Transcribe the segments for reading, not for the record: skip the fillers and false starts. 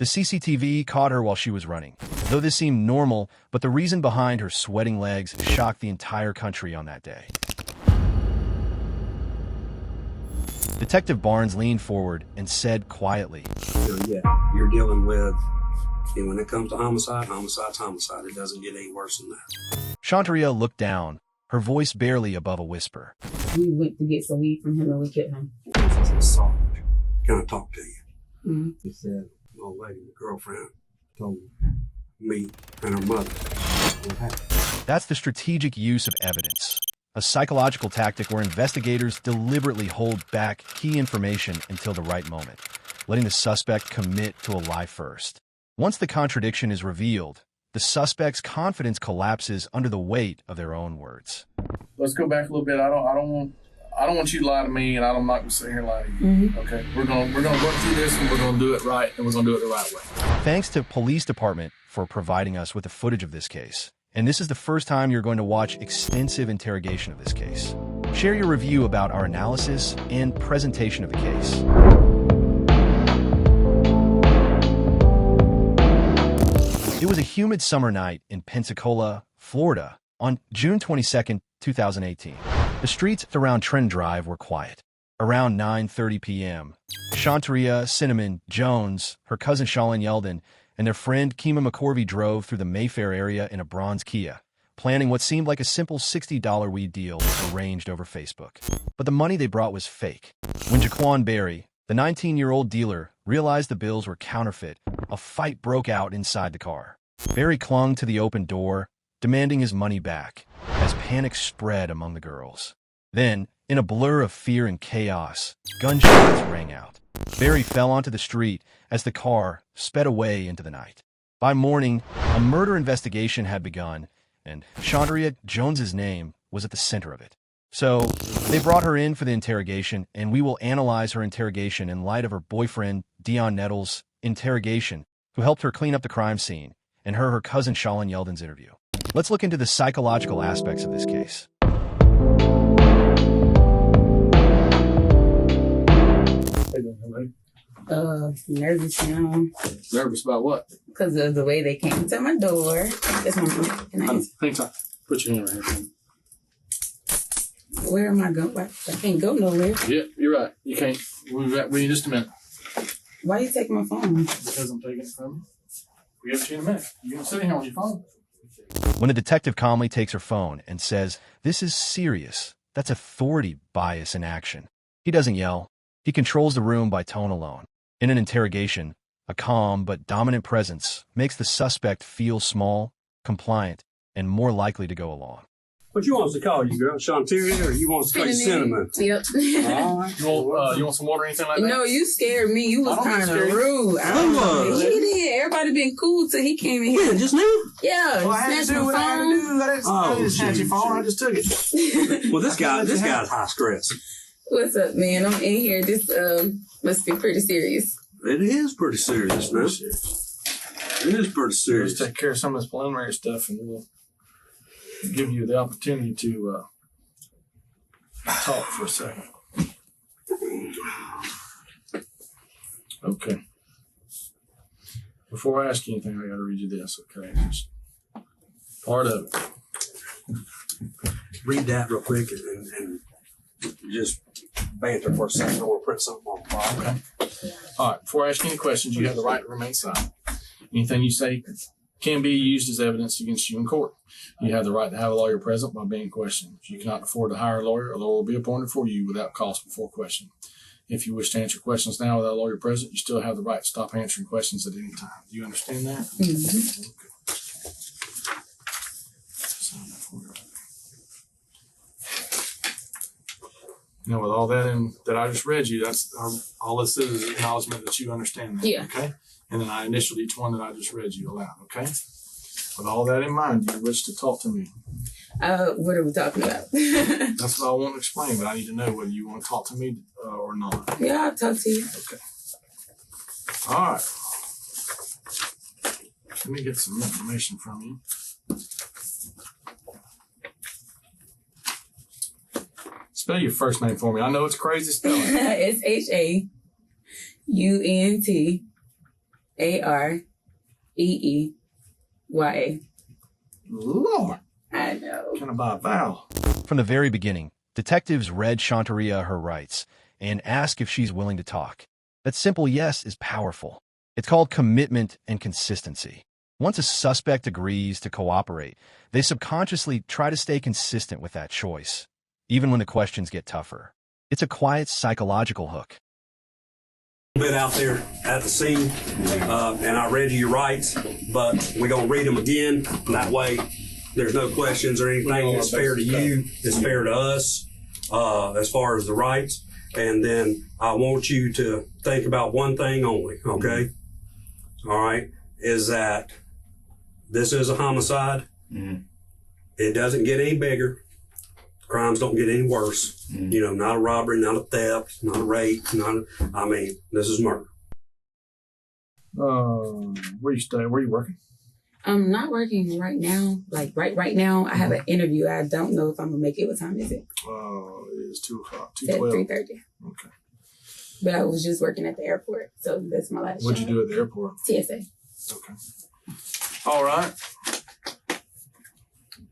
The CCTV caught her while she was running. Though this seemed normal, but the reason behind her sweating legs shocked the entire country on that day. Detective Barnes leaned forward and said quietly, So yeah, you're dealing with, and when it comes to homicide, homicide's homicide. It doesn't get any worse than that. Shantaria looked down, her voice barely above a whisper. We went to get some weed from him and we killed him. Assault. Can I talk to you? Mm-hmm. He said, my old lady, my girlfriend, told me and her mother what happened. That's the strategic use of evidence, a psychological tactic where investigators deliberately hold back key information until the right moment, letting the suspect commit to a lie first. Once the contradiction is revealed, the suspect's confidence collapses under the weight of their own words. Let's go back a little bit. I don't want you to lie to me, and I'm not going to sit here and lie to you. Mm-hmm. Okay, we're gonna work through this, and we're gonna do it right, and we're gonna do it the right way. Thanks to police department for providing us with the footage of this case. And this is the first time you're going to watch extensive interrogation of this case. Share your review about our analysis and presentation of the case. It was a humid summer night in Pensacola, Florida, on June 22, 2018. The streets around Trent Drive were quiet. Around 9:30 p.m., Shantaria Cinnamon Jones, her cousin Shalyn Yeldon, and their friend Kima McCorvey drove through the Mayfair area in a bronze Kia, planning what seemed like a simple $60 weed deal arranged over Facebook. But the money they brought was fake. When Jaquan Berry, the 19-year-old dealer, realized the bills were counterfeit, a fight broke out inside the car. Berry clung to the open door, demanding his money back, as panic spread among the girls. Then, in a blur of fear and chaos, gunshots rang out. Berry fell onto the street as the car sped away into the night. By morning, a murder investigation had begun, and Shantaria Jones's name was at the center of it. So, they brought her in for the interrogation, and we will analyze her interrogation in light of her boyfriend, Dion Nettles' interrogation, who helped her clean up the crime scene, and her cousin Shalyn Yeldon's interview. Let's look into the psychological aspects of this case. Nervous now. Nervous about what? Because of the way they came to my door. That's my mom. Hang tight. Put your hand right here. Where am I going? I can't go nowhere. Yeah, you're right. You can't. We'll be in just a minute. Why you taking my phone? Because I'm taking it from you. We'll give it to you in a minute. You can sit here on your phone. When a detective calmly takes her phone and says, "This is serious," that's authority bias in action. He doesn't yell. He controls the room by tone alone. In an interrogation, a calm but dominant presence makes the suspect feel small, compliant, and more likely to go along. What you want us to call you, girl? Shantaria, or you want us to call you Cinnamon? Yep. All right. You want some water or anything like that? No, you scared me. You was kind of rude. I don't know. know. He did. Everybody been cool till he came in here. Yeah, just now? Yeah. Well, I had to do what I had to do. I didn't snatch your phone. I just took it. Well, this guy's high stress. What's up, man? I'm in here. This must be pretty serious. It is pretty serious, man. It is pretty serious. Let's take care of some of this preliminary stuff, and we'll give you the opportunity to talk for a second. Okay. Before I ask you anything, I got to read you this, okay? Just part of it. Read that real quick and just banter for a second. I want to print something on the file. Okay. All right. Before I ask you any questions, you have the right to remain silent. Anything you say can be used as evidence against you in court. You have the right to have a lawyer present by being questioned. If you cannot afford to hire a lawyer will be appointed for you without cost before question. If you wish to answer questions now without a lawyer present, you still have the right to stop answering questions at any time. Do you understand that? Mm-hmm. You know, with all that that I just read you, that's all this is acknowledgement that you understand that. Yeah. Okay. And then I initialed each one that I just read you aloud. Okay. With all that in mind, do you wish to talk to me? What are we talking about? That's what I want to explain, but I need to know whether you want to talk to me or not. Yeah, I'll talk to you. Okay. All right. Let me get some information from you. Spell your first name for me. I know it's crazy spelling. It's H-A-U-N-T. Areeya. Lord, I know. can I buy a vowel? From the very beginning, detectives read Shantaria her rights and ask if she's willing to talk. That simple yes is powerful. It's called commitment and consistency. Once a suspect agrees to cooperate, they subconsciously try to stay consistent with that choice, even when the questions get tougher. It's a quiet psychological hook. Bit out there at the scene, and I read you your rights, but we're going to read them again. That way, there's no questions or anything. It's fair to you. It's fair to us as far as the rights. And then I want you to think about one thing only, okay? All right, is that this is a homicide. Mm-hmm. It doesn't get any bigger. Crimes don't get any worse. Mm-hmm. You know, not a robbery, not a theft, not a rape, this is murder. Where you stay? Where you working? I'm not working right now. Like right now, I have an interview. I don't know if I'm gonna make it. What time is it? It's 2 o'clock. It's at 3:30. Okay. But I was just working at the airport, so that's my last What'd job. you do at the airport? TSA. Okay. All right.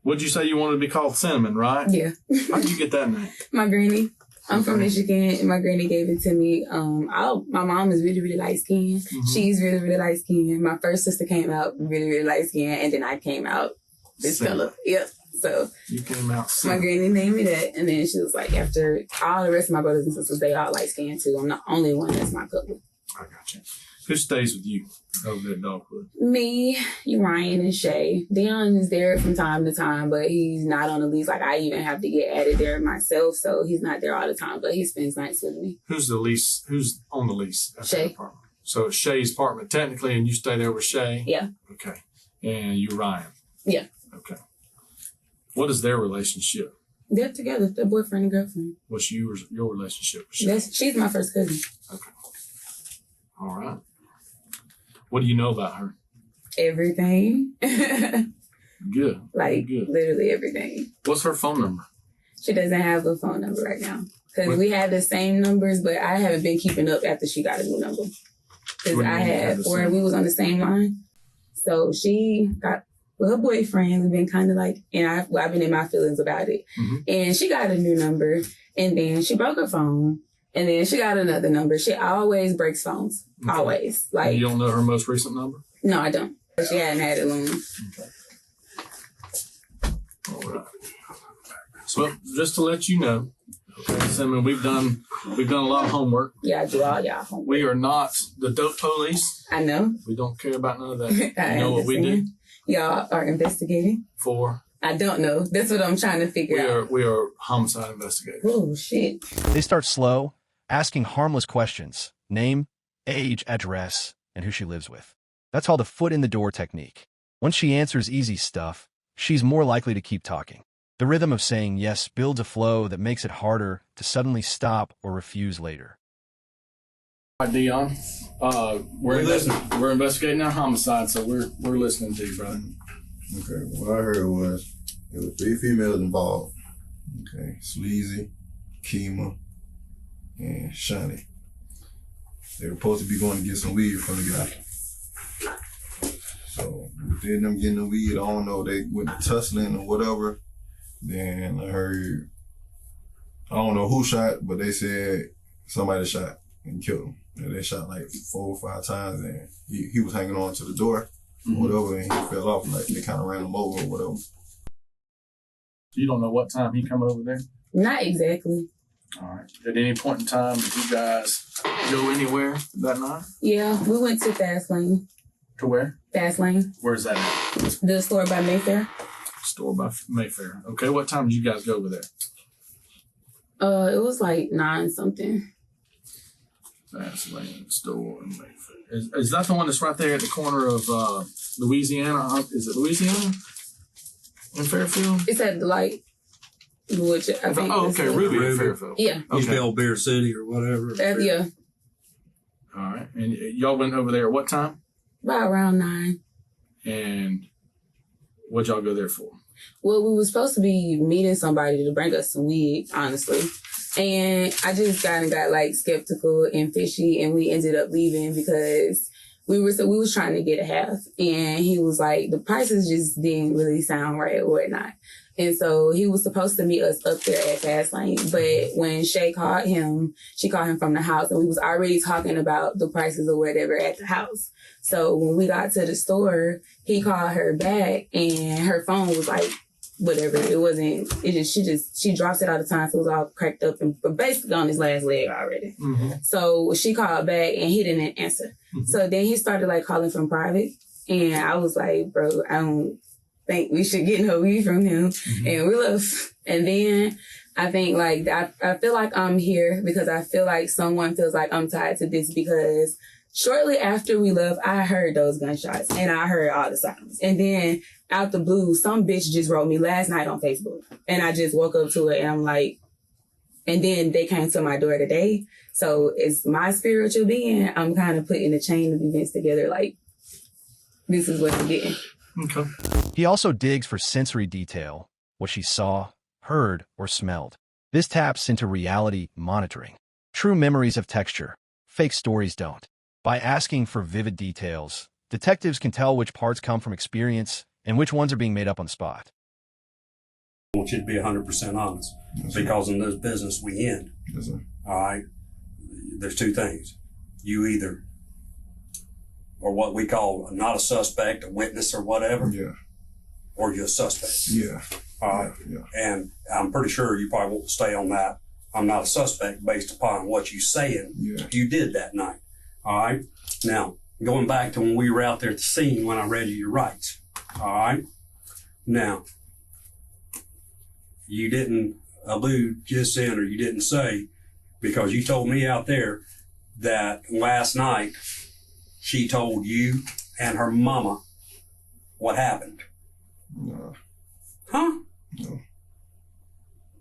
What'd you say you wanted to be called Cinnamon, right? Yeah. How'd you get that name? My granny. I'm from Michigan, and my granny gave it to me. My mom is really, really light-skinned. Mm-hmm. She's really, really light-skinned. My first sister came out really, really light-skinned, and then I came out this color. Yep. So You came out my Cinnamon. granny named me that, and then she was like, after all the rest of my brothers and sisters, they all light-skinned too. I'm the only one that's my color. I got you. Who stays with you over there at Dogwood? Me, Ryan, and Shay. Dion is there from time to time, but he's not on the lease. Like, I even have to get added there myself, so he's not there all the time, but he spends nights with me. Who's on the lease at Shay. that apartment? So it's Shay's apartment technically, and you stay there with Shay? Yeah. Okay. And you, Ryan? Yeah. Okay. What is their relationship? They're together. They're boyfriend and girlfriend. What's your relationship with Shay? She's my first cousin. Okay. All right. What do you know about her? Everything. Good. Like, Good. literally everything. What's her phone number? She doesn't have a phone number right now. Because What? we have the same numbers, but I haven't been keeping up after she got a new number. Because What do you mean you have the same? we was on the same line. So she got with her boyfriend. We've been kind of like, and I've been in my feelings about it. Mm-hmm. And she got a new number, and then she broke her phone, and then she got another number. She always breaks phones. Okay. Always. Like, You don't know her most recent number? no, I don't. She hadn't had it long. All right. So just to let you know, okay, Cinnamon, we've done a lot of homework. Yeah, I do all y'all homework. We are not the dope police. I know. We don't care about none of that. I You know what we do? understand. Y'all are investigating. For I don't know. That's what I'm trying to figure out. we are homicide investigators. Oh, shit. They start slow, asking harmless questions: name, age, address, and who she lives with. That's called the foot in the door technique. Once she answers easy stuff, she's more likely to keep talking. The rhythm of saying yes builds a flow that makes it harder to suddenly stop or refuse later. All right, Dion. We're investigating a homicide, so we're listening to you, brother. Okay, what I heard was there were 3 females involved. Okay, Sleazy, Kima, and Shani. They were supposed to be going to get some weed from the guy. So within them getting the weed, I don't know, they went to tussling or whatever. Then I heard, I don't know who shot, but they said somebody shot and killed him. And they shot like 4 or 5 times, and he was hanging on to the door or whatever, and he fell off. Like they kind of ran him over or whatever. You don't know what time he come over there? Not exactly. All right. At any point in time, did you guys go anywhere that night? Yeah, we went to Fast Lane. To where? Fast Lane. Where's that at? The store by Mayfair. Store by Mayfair. Okay, what time did you guys go over there? It was like 9-something. Fast Lane Store in Mayfair. Is that the one that's right there at the corner of Louisiana? Is it Louisiana? In Fairfield? It's at the light, which I think. Oh, is okay, the- Ruby in Ruby. Fairfield. Yeah. Used to be Okay. Old Beer City or whatever. Yeah. All right. And y'all went over there at what time? About around 9. And what'd y'all go there for? Well, we were supposed to be meeting somebody to bring us some weed, honestly. And I just got like skeptical and fishy, and we ended up leaving because we was trying to get a house, and he was like, the prices just didn't really sound right or whatnot. And so he was supposed to meet us up there at Fastlane. But when Shay called him, she called him from the house, and we was already talking about the prices or whatever at the house. So when we got to the store, he called her back, and her phone was like, whatever. She drops it all the time. So it was all cracked up and basically on his last leg already. Mm-hmm. So she called back and he didn't answer. Mm-hmm. So then he started like calling from private. And I was like, bro, I don't think we should get no weed from him. Mm-hmm. And we left. And then I think like, I feel like I'm here because I feel like someone feels like I'm tied to this, because shortly after we left, I heard those gunshots and I heard all the sirens. And then out the blue, some bitch just wrote me last night on Facebook. And I just woke up to it and I'm like, and then they came to my door today. So it's my spiritual being. I'm kind of putting a chain of events together. Like, this is what I'm getting. Okay. He also digs for sensory detail, what she saw, heard, or smelled. This taps into reality monitoring. True memories have texture. Fake stories don't. By asking for vivid details, detectives can tell which parts come from experience and which ones are being made up on the spot. I want you to be 100% honest, because in this business we in. Yes, sir. All right. There's two things. You either are what we call not a suspect, a witness or whatever. Yeah. Or you're a suspect. Yeah. All right. Yeah. And I'm pretty sure you probably won't stay on that. I'm not a suspect based upon what you saying you did that night. All right. Now, going back to when we were out there at the scene when I read you your rights. All right. Now, you didn't allude just then, or you didn't say, because you told me out there that last night she told you and her mama what happened. No. Huh? No.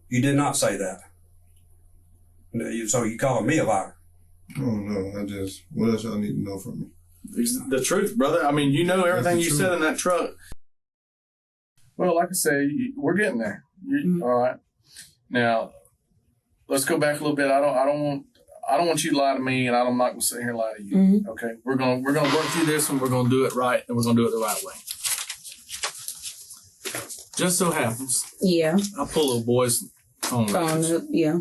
You did not say that. So you calling me a liar? Oh, no. What else y'all need to know from me? The truth, brother. I mean, you know everything you said in that truck. Well, like I say, we're getting there. All right. Now, let's go back a little bit. I don't want you to lie to me, and I'm not going to sit here and lie to you. Mm-hmm. Okay. We're gonna work through this, and we're gonna do it right, and we're gonna do it the right way. Just so happens, I pull little boy's phone up. Yeah.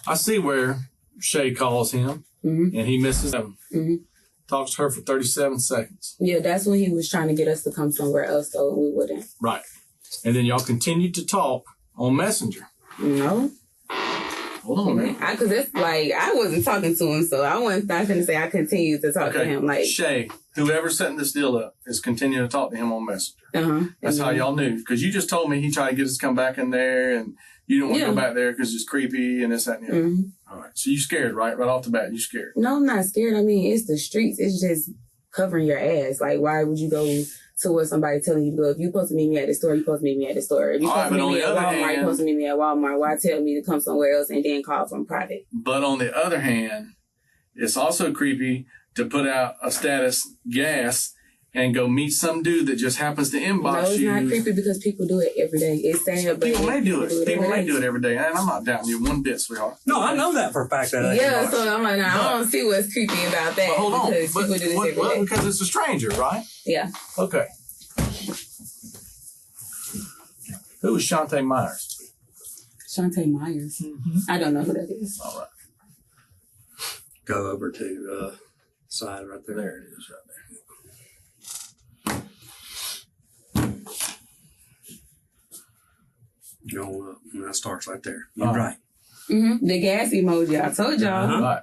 I see where Shay calls him, and he misses him. Mm-hmm. Talks to her for 37 seconds. Yeah, that's when he was trying to get us to come somewhere else, so we wouldn't. Right. And then y'all continued to talk on Messenger. No. Hold on, man. Because it's like, I wasn't talking to him, so I wasn't going to say I continued to talk to him. Like, Shay, whoever's setting this deal up, is continuing to talk to him on Messenger. Uh-huh. That's how y'all knew. Because you just told me he tried to get us to come back in there, and you didn't want to go back there because it's creepy and this, that, and the other. Mm-hmm. All right. So you scared, right? Right off the bat, you scared. No, I'm not scared. I mean, it's the streets. It's just covering your ass. Like, why would you go to where somebody telling you to go? If you're supposed to meet me at the store, you're supposed to meet me at the store. If you're supposed to meet me at Walmart, you're supposed to meet me at Walmart. Why tell me to come somewhere else and then call from private? But on the other hand, it's also creepy to put out a status gas and go meet some dude that just happens to inbox you. No, it's not creepy because people do it every day. It's sad, but people may do it. People may do it every day. And I'm not doubting you one bit, sweetheart. No, I know that for a fact. That yeah, so I'm like, I don't see what's creepy about that. But hold on. Because people do this every day. Because it's a stranger, right? Yeah. Okay. Who is Shantae Myers? Shantae Myers. Mm-hmm. I don't know who that is. All right. Go over to side right there. There it is, right there. Going up, and that starts right there. You're right. Mm-hmm. The gas emoji. I told y'all. Uh-huh. Right.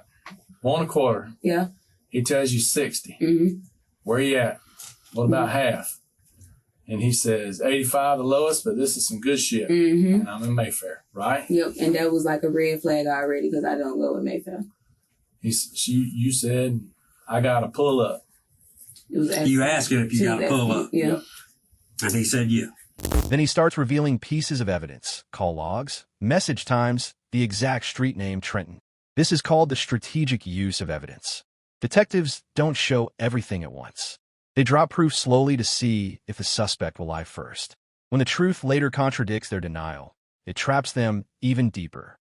1.25. Yeah. He tells you 60. Mm-hmm. Where you at? What about half? And he says 85 the lowest, but this is some good shit. Mm-hmm. And I'm in Mayfair, right? Yep. And that was like a red flag already because I don't go with Mayfair. You said I gotta pull up. You asked him if you got to pull up. Yeah. And he said, yeah. Then he starts revealing pieces of evidence, call logs, message times, the exact street name Trenton. This is called the strategic use of evidence. Detectives don't show everything at once. They drop proof slowly to see if the suspect will lie first. When the truth later contradicts their denial, it traps them even deeper.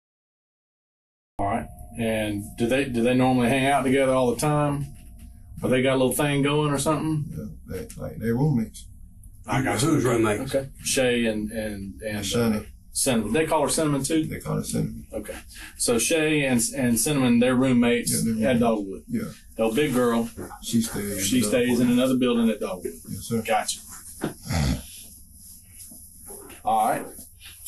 All right. And do they normally hang out together all the time? But they got a little thing going or something? Yeah, they roommates. I got who's roommate? Okay. Shay and Shani. Cinnamon. They call her Cinnamon too? They call it Cinnamon. Okay. So Shay and Cinnamon, they're roommates at Dogwood. Yeah. The big girl, She stays. she stays in another building at Dogwood. Yes, sir. Gotcha. All right.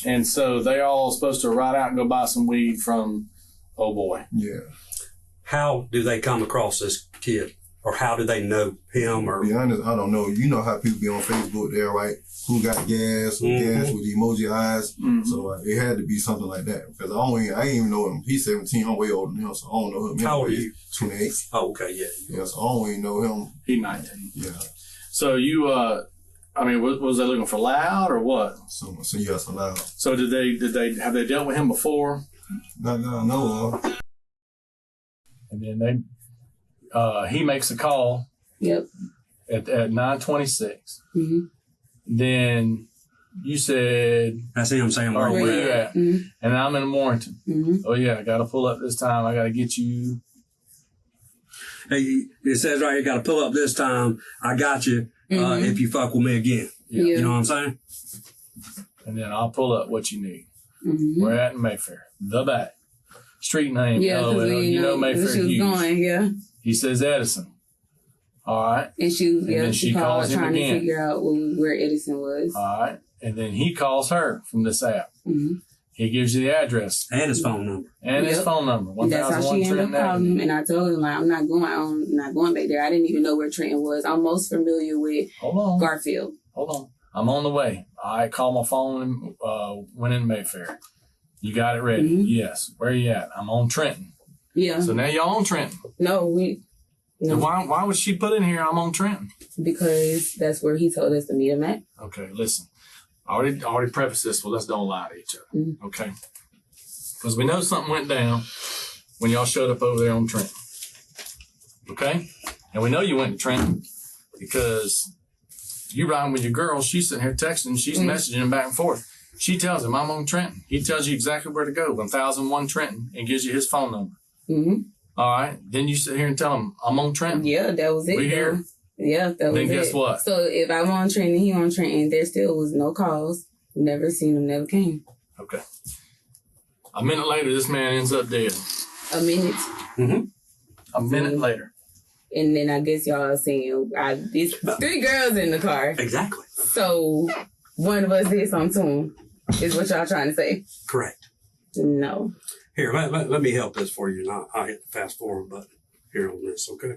And so they all supposed to ride out and go buy some weed from oh boy. Yeah. How do they come across this kid? Or how do they know him? Or To be honest, I don't know. You know how people be on Facebook there, right? Who got gas, who gas with the emoji eyes. So it had to be something like that. Because I ain't even know him. He's 17. I'm way older than him, so I don't know him. How old are you? 28. Oh, okay, yeah. Yeah, so I don't even know him. He's 19. Yeah. So you, I mean, was they looking for Loud or what? So yes, allowed. So have they dealt with him before? Not that I know of. And then he makes a call. Yep. At 9:26. Mm-hmm. Then you said, That's him saying, "Where where you you at?" Mm-hmm. And I'm in Warrington. Mm-hmm. Oh yeah, I got to pull up this time. I got to get you. Hey, it says right here, got to pull up this time. I got you if you fuck with me again. Yeah. You know what I'm saying? And then I'll pull up what you need. Mm-hmm. We're at in Mayfair. The back. Street name. Yeah, because we you know Mayfair she was huge. going, yeah. He says Edison. All right. And she then she called calls him trying again. to figure out where Edison was. All right. And then he calls her from this app. Mm-hmm. He gives you the address And his phone number. and his phone number. And that's how 1001 she ended up Trenton calling Avenue. him. And I told him, like, I'm not going back there. I didn't even know where Trenton was. I'm most familiar with Hold on. Garfield. Hold on. I'm on the way. I call my phone and went in Mayfair. You got it ready? Mm-hmm. Yes. Where you at? I'm on Trenton. Yeah. So now you're on Trenton. No. And why would she put in here, I'm on Trenton? Because that's where he told us to meet him at. Okay, listen. I already prefaced this, well, let's don't lie to each other. Mm-hmm. Okay? Because we know something went down when y'all showed up over there on Trenton. Okay? And we know you went to Trenton because you riding with your girl, she's sitting here texting, she's messaging him back and forth. She tells him, I'm on Trenton. He tells you exactly where to go, 1001 Trenton, and gives you his phone number. Mm-hmm. All right? Then you sit here and tell him, I'm on Trenton. Yeah, that was it. We here. Yeah, that was it. Then guess what? So if I'm on Trenton, he on Trenton, there still was no calls. Never seen him, never came. Okay. A minute later, this man ends up dead. A minute. Mm-hmm. A minute later. And then I guess y'all saying, these 3 girls in the car. Exactly. So one of us did something to him, is what y'all trying to say. Correct. No. Here, let me help this for you. And I'll hit the fast forward button here on this, okay?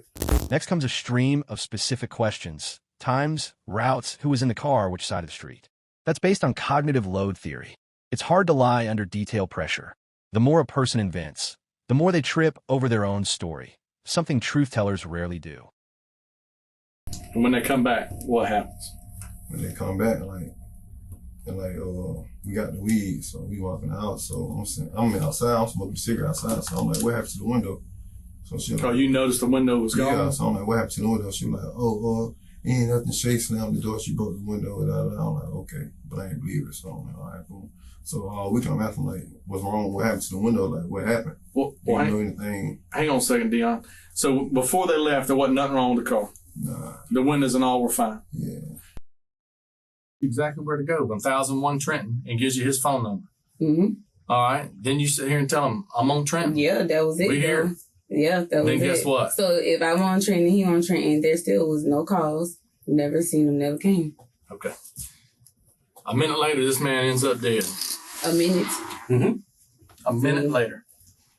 Next comes a stream of specific questions. Times, routes, who was in the car, which side of the street. That's based on cognitive load theory. It's hard to lie under detail pressure. The more a person invents, the more they trip over their own story, something truth-tellers rarely do. And when they come back, what happens? When they come back, we got the weed, so we walking out. So I'm outside, I'm smoking a cigarette outside. So I'm like, what happened to the window? So she like, Oh, you noticed the window was gone? yeah. So I'm like, what happened to the window? She was like, ain't nothing. Shay slammed the door. She broke the window. And I'm like, okay, but I ain't believe her. So I'm like, all right, cool. So we come after like, what's wrong? What happened to the window? Like, what happened? Well, Do you know anything? hang on a second, Dion. So before they left, there wasn't nothing wrong with the car. Nah. The windows and all were fine. Yeah. Exactly where to go. 1001 Trenton, and gives you his phone number. Mm-hmm. All right. Then you sit here and tell him, I'm on Trenton. Yeah, that was it. We here. Yeah, that was it. Then guess what? So if I'm on Trenton, he on Trenton, there still was no calls. Never seen him, never came. Okay. A minute later, this man ends up dead. A minute. Mm-hmm. A minute later.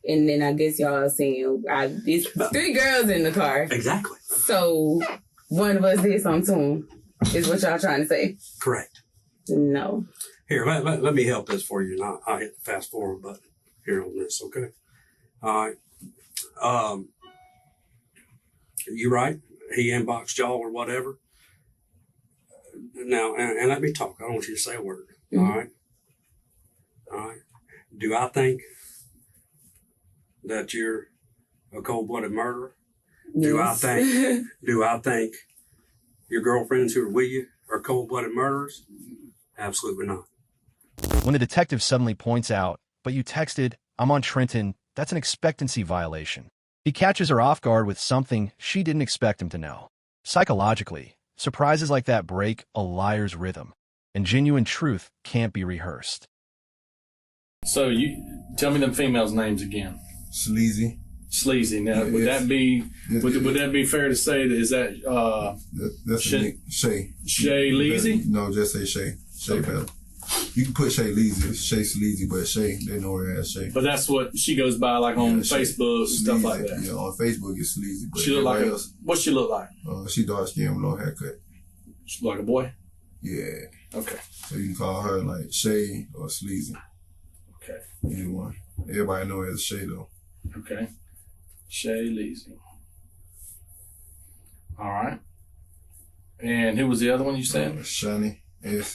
And then I guess y'all saying, these 3 girls in the car. Exactly. So one of us did something to him, is what y'all trying to say. Correct. No. Here, let me help this for you. And I'll hit the fast forward button here on this, okay? All right. You right. He inboxed y'all or whatever. Now, and let me talk. I don't want you to say a word. Mm-hmm. All right. All right. Do I think that you're a cold-blooded murderer? Yes. Do I think your girlfriends who are with you are cold-blooded murderers? Absolutely not. When the detective suddenly points out, but you texted, I'm on Trenton, that's an expectancy violation. He catches her off guard with something she didn't expect him to know. Psychologically, surprises like that break a liar's rhythm, and genuine truth can't be rehearsed. So you tell me them females' names again. Sleazy. Sleazy. Now, Yeah, would yes. that be would that be fair to say that is that That's Shay- Shay. Shay Leazy? No, just say Shay. Shay better. You can put Shay Leazy. Shay Sleazy, but Shay, they know her as Shay. But that's what she goes by, like on Shay. Facebook and stuff like that. Yeah, on Facebook it's Sleazy. But She look like everybody else, what's she look like? she dark skin with low haircut. She look like a boy. Yeah. Okay. So you can call her like Shay or Sleazy. Okay. Either one. Everybody know her as Shay though. Okay. Shay Leazy. All right. And who was the other one you said? Shunny. Shunny.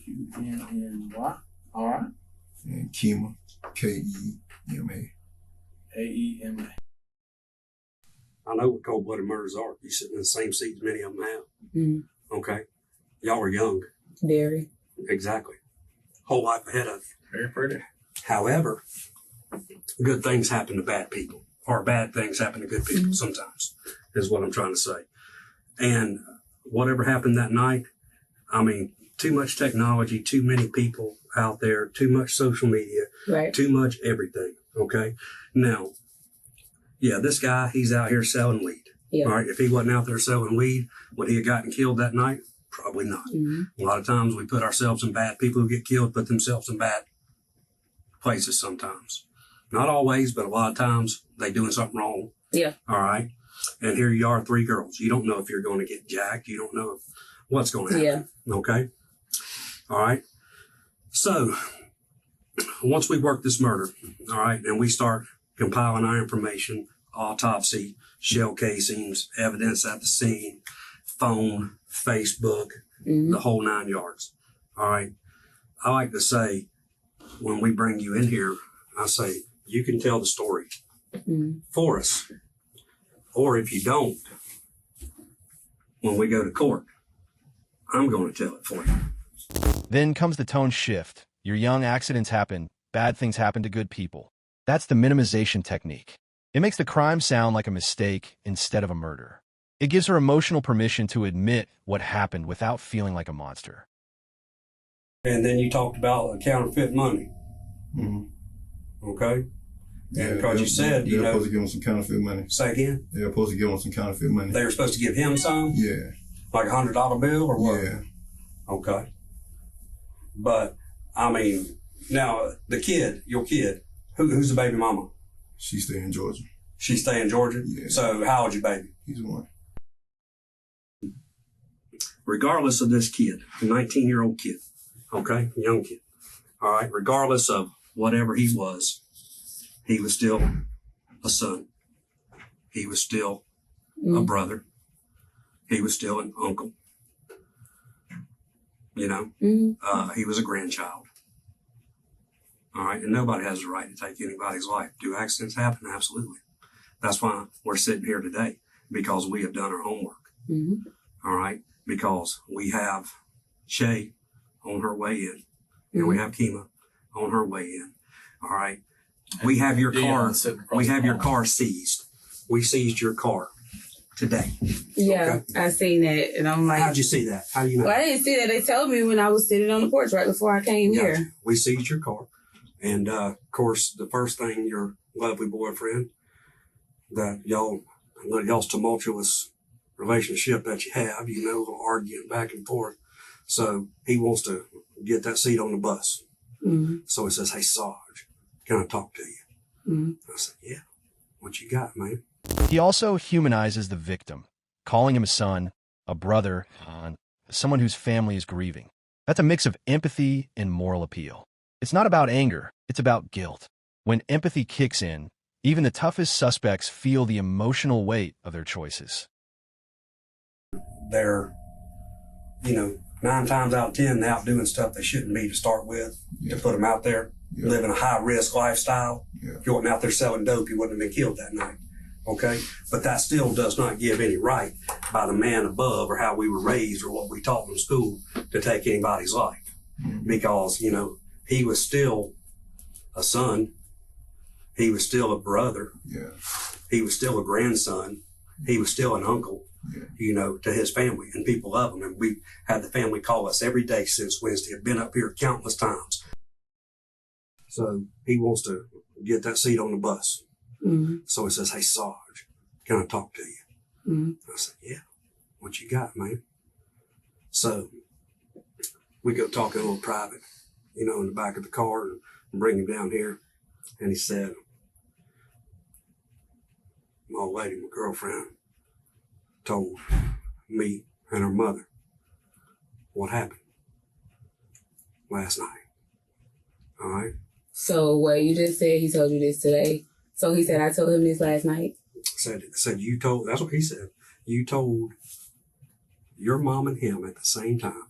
U-N-N-Y. All right. And Kema. Kema. A-E-M-A. I know what cold-blooded murders are. You sit in the same seat as many of them have. Mm, Okay? Y'all are young. very. Exactly. Whole life ahead of you. Very pretty. However, good things happen to bad people, or bad things happen to good people sometimes, is what I'm trying to say. And whatever happened that night, I mean, too much technology, too many people out there, too much social media, Right. too much everything. Okay? Now, yeah, this guy, he's out here selling weed. Yeah. All right? If he wasn't out there selling weed, would he have gotten killed that night? Probably not. Mhm. A lot of times we put ourselves in bad, people who get killed put themselves in bad places sometimes. Not always, but a lot of times they doing something wrong. Yeah. All right. And here you are, 3 girls. You don't know if you're going to get jacked. You don't know what's going to happen. Yeah. Okay. All right. So once we work this murder, all right, and we start compiling our information, autopsy, shell casings, evidence at the scene, phone, Facebook, Mhm. the whole 9 yards. All right. I like to say, when we bring you in here, I say, you can tell the story Mhm. for us. Or if you don't, when we go to court, I'm going to tell it for you. Then comes the tone shift. Your young, accidents happen, bad things happen to good people. That's the minimization technique. It makes the crime sound like a mistake instead of a murder. It gives her emotional permission to admit what happened without feeling like a monster. And then you talked about counterfeit money. Mm-hmm. Okay. And because you said, you they're know, supposed to give him some counterfeit money. say again, They're supposed to give him some counterfeit money. they were supposed to give him some, Yeah. like $100 bill or what? Yeah. Okay. But, I mean, now the kid, your kid, who's the baby mama? She stay in Georgia. She stay in Georgia? Yeah. So how old's your baby? He's one. Regardless of this kid, a 19-year-old kid, okay, young kid, all right, regardless of whatever he was still a son. He was still a brother. He was still an uncle. You know, Mhm. he was a grandchild. All right, and nobody has the right to take anybody's life. Do accidents happen? Absolutely. That's why we're sitting here today, because we have done our homework. Mhm. All right, because we have Shay on her way in, and we have Kema on her way in. All right, we have your Dion car. sitting across We the have your pond. car seized. We seized your car today. Yeah. I seen that, and I'm like, How'd you see that? How do you know? well, I didn't see that. They told me when I was sitting on the porch right before I came Gotcha. here. We seized your car, and of course, the first thing your lovely boyfriend, y'all's tumultuous relationship that you have, you know, arguing back and forth. So he wants to get that seat on the bus. Mhm. So he says, "Hey, Sarge, can I talk to you?" Mhm. I said, "Yeah. What you got, man?" He also humanizes the victim, calling him a son, a brother, someone whose family is grieving. That's a mix of empathy and moral appeal. It's not about anger, it's about guilt. When empathy kicks in, even the toughest suspects feel the emotional weight of their choices. They're, 9 times out of 10, they're out doing stuff they shouldn't be to start with, to put them out there, Yeah. living a high-risk lifestyle. Yeah. If you wasn't out there selling dope, you wouldn't have been killed that night. Okay? But that still does not give any right by the man above or how we were raised or what we taught in school to take anybody's life. Because, he was still a son. He was still a brother. Yeah. He was still a grandson. He was still an uncle, to his family, and people love him. And we had the family call us every day since Wednesday. I've been up here countless times. So he wants to get that seat on the bus. Mm-hmm. So he says, "Hey, Sarge, can I talk to you?" Mm-hmm. I said, "Yeah. What you got, man?" So we go talk a little private, in the back of the car and bring him down here. And he said, "My old lady, my girlfriend, told me and her mother what happened last night." All right. So what you just said, he told you this today. So he said, I told him this last night. Said you told, that's what he said. You told your mom and him at the same time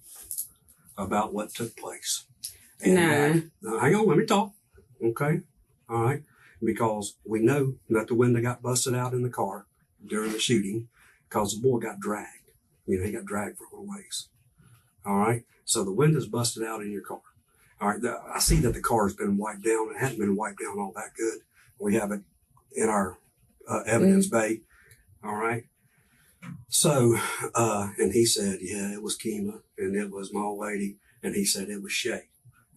about what took place. And Nah. hang on, let me talk. Okay. All right. Because we know that the window got busted out in the car during the shooting because the boy got dragged. He got dragged for a little ways. All right. So the window's busted out in your car. All right. I see that the car's been wiped down. It hadn't been wiped down all that good. We have it in our evidence bay. All right. So, and he said, yeah, it was Kima and it was my old lady. And he said it was Shay.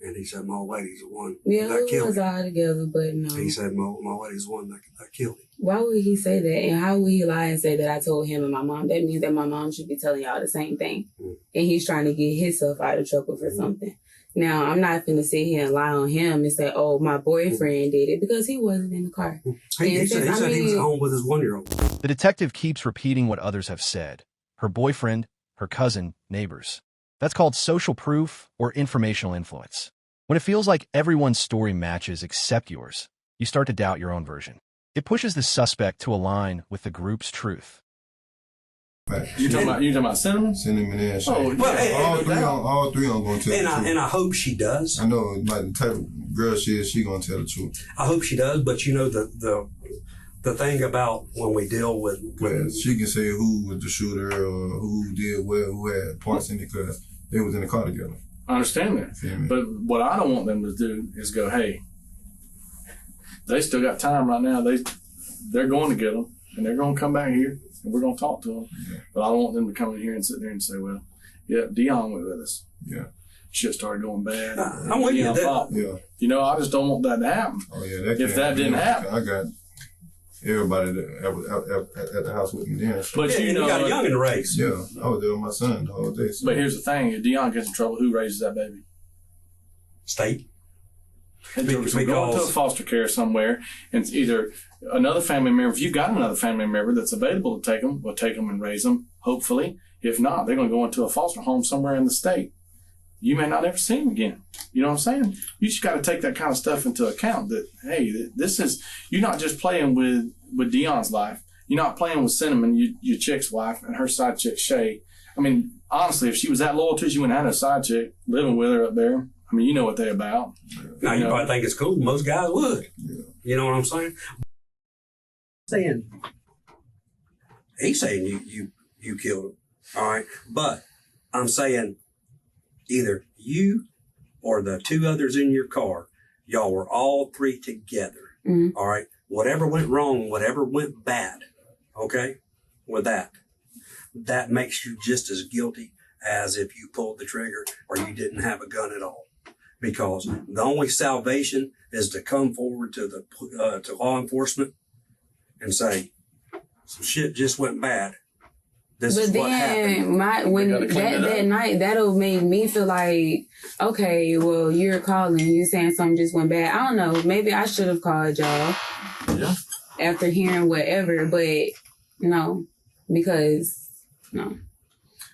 And he said, my old lady's the one that killed was him. all together, but no. He said, my lady's the one that killed him. Why would he say that? And how would he lie and say that I told him and my mom? That means that my mom should be telling y'all the same thing. Mm-hmm. And he's trying to get himself out of trouble for something. Now, I'm not going to sit here and lie on him and say, oh, my boyfriend did it, because he wasn't in the car. He said he was home with his 1-year-old. The detective keeps repeating what others have said. Her boyfriend, her cousin, neighbors. That's called social proof or informational influence. When it feels like everyone's story matches except yours, you start to doubt your own version. It pushes the suspect to align with the group's truth. You talking about Cinnamon? Cinnamon and Shay. Oh, well, all three are going to tell the truth. And I hope she does. I know, like the type of girl she is, she going to tell the truth. I hope she does, but the thing about when we deal with she can say who was the shooter or who did what, who had parts in it, because they was in the car together. I understand that. But what I don't want them to do is go, hey, they still got time right now. They're going to get them, and they're going to come back here, and we're going to talk to them. Yeah. But I don't want them to come in here and sit there and say, well, yeah, Dion went with us. Yeah. Shit started going bad. I'm with you. Yeah. I just don't want that to happen. Oh, yeah. If that didn't happen. I got everybody at the house with me then. But you got a young in the race. Yeah. I was there with my son the whole day. So. But here's the thing. If Dion gets in trouble, who raises that baby? State. So go into a foster care somewhere, and it's either another family member. If you've got another family member that's available to take them, we'll take them and raise them, hopefully. If not, they're going to go into a foster home somewhere in the state. You may not ever see them again. You know what I'm saying? You just got to take that kind of stuff into account that, hey, you're not just playing with Dion's life. You're not playing with Cinnamon, your chick's wife, and her side chick, Shay. I mean, honestly, if she was that loyal to you, she wouldn't have had a side chick living with her up there. I mean, you know what they're about. Now, you probably think it's cool. Most guys would. Yeah. You know what I'm saying? He's saying you killed him. All right. But I'm saying either you or the two others in your car, y'all were all three together. Mm-hmm. All right. Whatever went wrong, whatever went bad, okay, with that makes you just as guilty as if you pulled the trigger or you didn't have a gun at all. Because the only salvation is to come forward to law enforcement and say, some shit just went bad. This is what happened. That night, that'll make me feel like, okay, well, you're calling, you're saying something just went bad. I don't know. Maybe I should have called y'all after hearing whatever, but no, because no.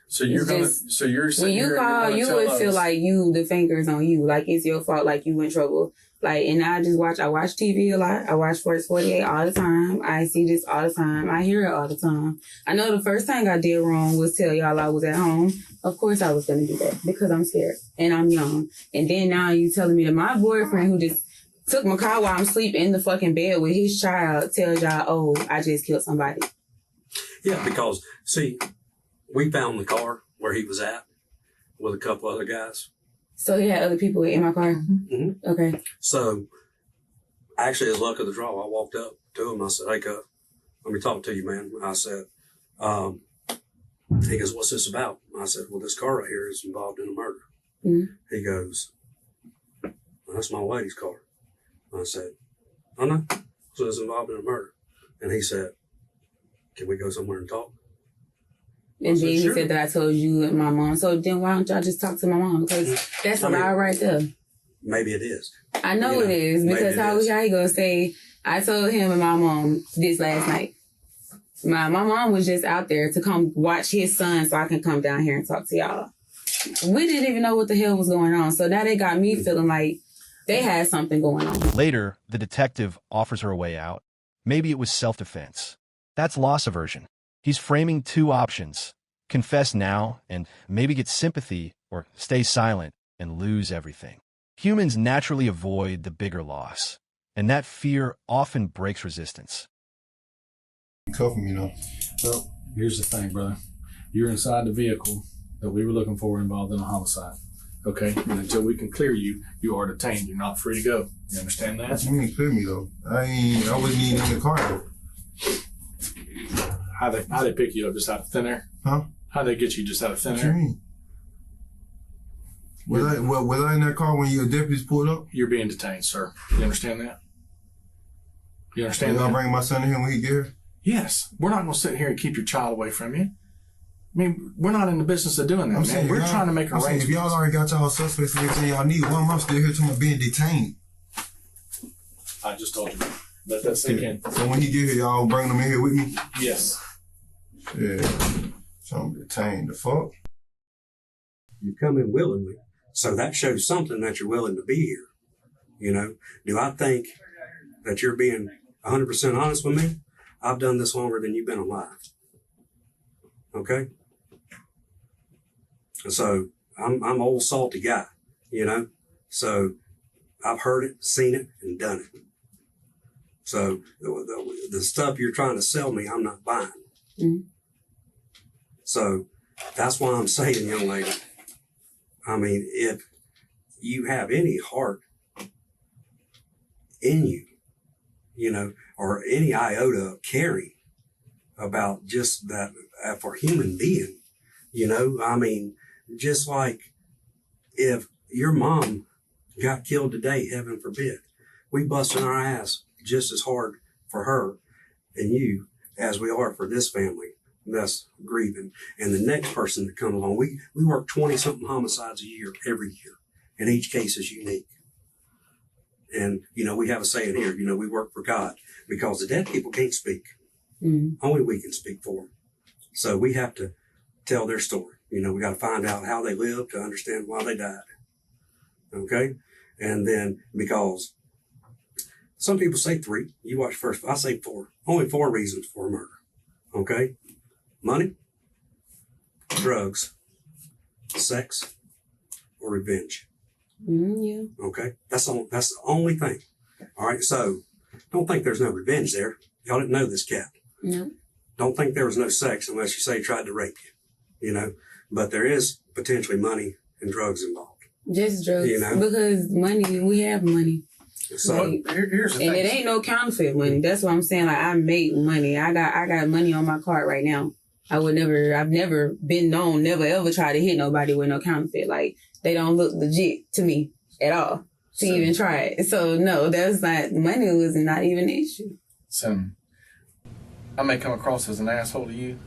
So you're when you call, you would feel like the finger's on you, like it's your fault, like you in trouble. Like, and I watch TV a lot. I watch Force 48 all the time. I see this all the time. I hear it all the time. I know the first thing I did wrong was tell y'all I was at home. Of course I was going to do that because I'm scared and I'm young. And then now you telling me that my boyfriend who just took my car while I'm sleeping in the fucking bed with his child tells y'all, oh, I just killed somebody. Yeah, because, see, we found the car where he was at with a couple other guys. So he had other people in my car? Mm-hmm. Okay. So Actually, as luck of the draw, I walked up to him. I said, "Hey, Cub, let me talk to you, man." I said, he goes, "What's this about?" I said, "Well, this car right here is involved in a murder." Mm-hmm. He goes, "Well, that's my lady's car." I said, "Oh, no. So it's involved in a murder." And he said, "Can we go somewhere and talk?" And said, then he "Sure." said that I told you and my mom. So then why don't y'all just talk to my mom? Because that's a lie right there. Maybe it is. I know it is. Because how he gonna say, I told him and my mom this last night. My mom was just out there to come watch his son so I can come down here and talk to y'all. We didn't even know what the hell was going on. So now they got me feeling like they had something going on. Later, the detective offers her a way out. Maybe it was self-defense. That's loss aversion. He's framing two options: confess now and maybe get sympathy, or stay silent and lose everything. Humans naturally avoid the bigger loss, and that fear often breaks resistance. Cover me, though. Well, here's the thing, brother. You're inside the vehicle that we were looking for involved in a homicide. Okay? And until we can clear you, you are detained. You're not free to go. You understand that? You ain't clear me, though. I wasn't even in the car, though. How they pick you up just out of thin air? Huh? How they get you just out of thin What you air? mean? Was I in that car when your deputies pulled up? You're being detained, sir. You understand that? You understand I'll that? bring my son to him when he get here? Yes. We're not going to sit here and keep your child away from you. I mean, we're not in the business of doing that, I'm man. saying, We're trying to make I'm saying, arrangements. if y'all already got y'all suspects and everything y'all need, why am I still here till I'm being detained? I just told you. Let that sink in. So when he get here, y'all bring him in here with me? Yes. Yeah. So I'm detained. The fuck? You come in willingly. So that shows something that you're willing to be here. You know, do I think that you're being 100% honest with me? I've done this longer than you've been alive. Okay? So I'm old salty guy, you know? So I've heard it, seen it, and done it. So the stuff you're trying to sell me, I'm not buying. Mm-hmm. So that's why I'm saying, young lady, I mean, if you have any heart in you, you know, or any iota of caring about just that for human being, you know, I mean, just like if your mom got killed today, heaven forbid, we busting our ass just as hard for her and you as we are for this family that's grieving. And the next person that comes along, we work 20-something homicides a year, every year. And each case is unique. And, you know, we have a saying here, you know, we work for God because the dead people can't speak. Mm-hmm. Only we can speak for them. So we have to tell their story. You know, we got to find out how they lived to understand why they died. Okay? And then because some people say 3, you watch first, I say 4. Only 4 reasons for a murder. Okay? Money, drugs, sex, or revenge. Mm-hmm. Yeah. Okay? That's the only thing. All right? So don't think there's no revenge there. Y'all didn't know this cat. No. Don't think there was no sex unless you say he tried to rape you, you know? But there is potentially money and drugs involved. Just drugs. You know? Because money, we have money. So Like, Here's the and thing. it ain't no counterfeit money. That's what I'm saying. Like, I make money. I got money on my card right now. I've never been known, never ever try to hit nobody with no counterfeit. Like, they don't look legit to me at all to even try it. So no, that's not, money was not even an issue. So, I may come across as an asshole to you,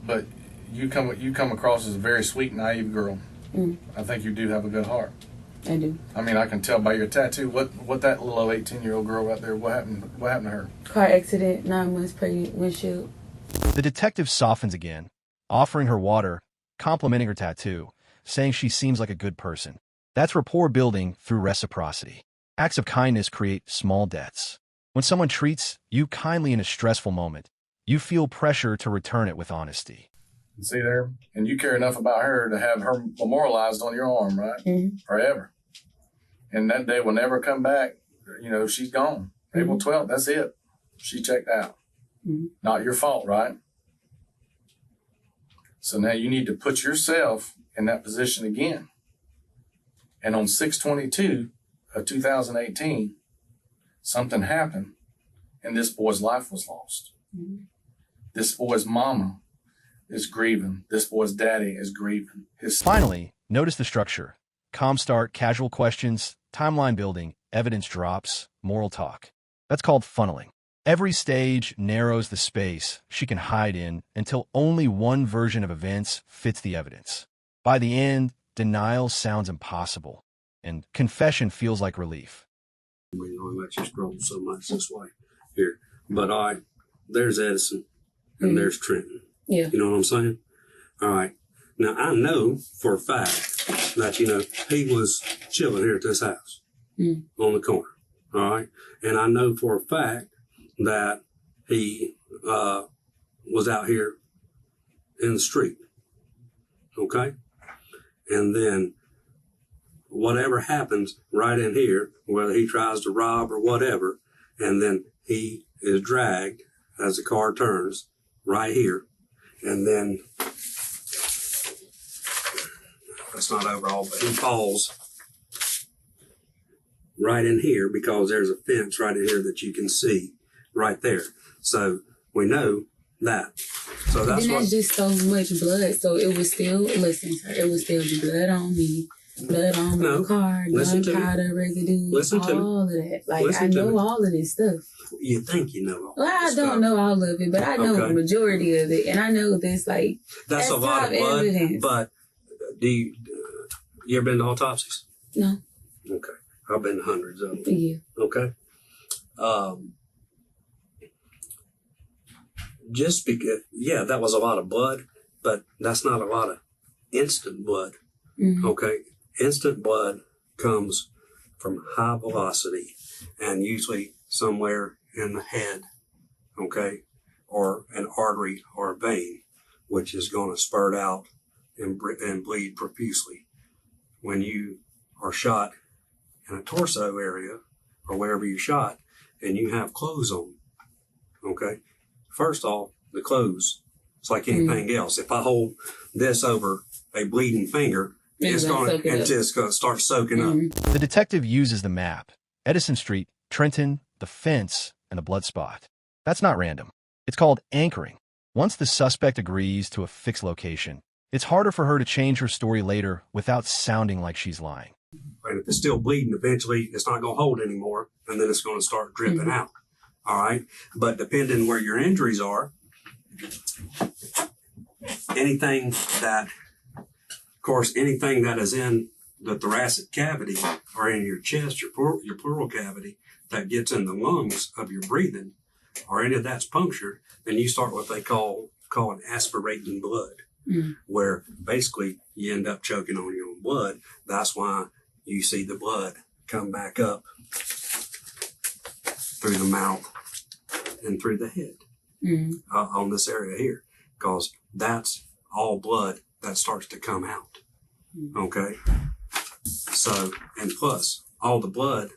but you come across as a very sweet, naive girl. Mm. I think you do have a good heart. I do. I mean, I can tell by your tattoo. What that little 18-year-old girl right there? What happened to her? Car accident, 9 months pregnant, windshield. The detective softens again, offering her water, complimenting her tattoo, saying she seems like a good person. That's rapport building through reciprocity. Acts of kindness create small debts. When someone treats you kindly in a stressful moment, you feel pressure to return it with honesty. See there? And you care enough about her to have her memorialized on your arm, right? Mm-hmm. Forever. And that day will never come back. You know, she's gone. Mm-hmm. April 12th, that's it. She checked out. Mm-hmm. Not your fault, right? So now you need to put yourself in that position again. And on 6/22 of 2018, something happened and this boy's life was lost. This boy's mama is grieving. This boy's daddy is grieving. Finally, notice the structure. Calm start, casual questions, timeline building, evidence drops, moral talk. That's called funneling. Every stage narrows the space she can hide in until only one version of events fits the evidence. By the end, denial sounds impossible, and confession feels like relief. We only let you scroll so much this way here. But there's Edison and there's Trenton. Yeah. You know what I'm saying? All right. Now, I know for a fact that, he was chilling here at this house on the corner. All right. And I know for a fact that he was out here in the street. Okay. And then whatever happens right in here, whether he tries to rob or whatever, and then he is dragged as the car turns right here. And then that's not overall, but he falls right in here because there's a fence right in here that you can see right there. So we know that. So that's then that's just so much blood. So it was still, listen, sir, it was still blood on me, blood on my car, gunpowder, residue, all of that. Like, I know all of this stuff. You think you know all Well, I don't know all of it, but I know the majority of it. And I know this, like, that's a lot of blood. Evidence. But you ever been to autopsies? No. Okay. I've been to hundreds of them. Yeah. Okay. Just because, that was a lot of blood, but that's not a lot of instant blood. Okay. Instant blood comes from high velocity and usually somewhere in the head, okay, or an artery or a vein, which is going to spurt out and bleed profusely. When you are shot in a torso area or wherever you shot and you have clothes on, okay, first off, the clothes, it's like anything else. If I hold this over a bleeding finger, it's going to start soaking up. The detective uses the map, Edison Street, Trenton, the fence, and the blood spot. That's not random. It's called anchoring. Once the suspect agrees to a fixed location, it's harder for her to change her story later without sounding like she's lying. And if it's still bleeding, eventually it's not going to hold anymore, and then it's going to start dripping out. All right? But depending where your injuries are, anything that is in the thoracic cavity or in your chest, your pleural cavity that gets in the lungs of your breathing, or any of that's punctured, then you start what they call an aspirating blood, where basically you end up choking on your own blood. That's why you see the blood come back up through the mouth and through the head on this area here, because that's all blood that starts to come out. Okay. So, and plus all the blood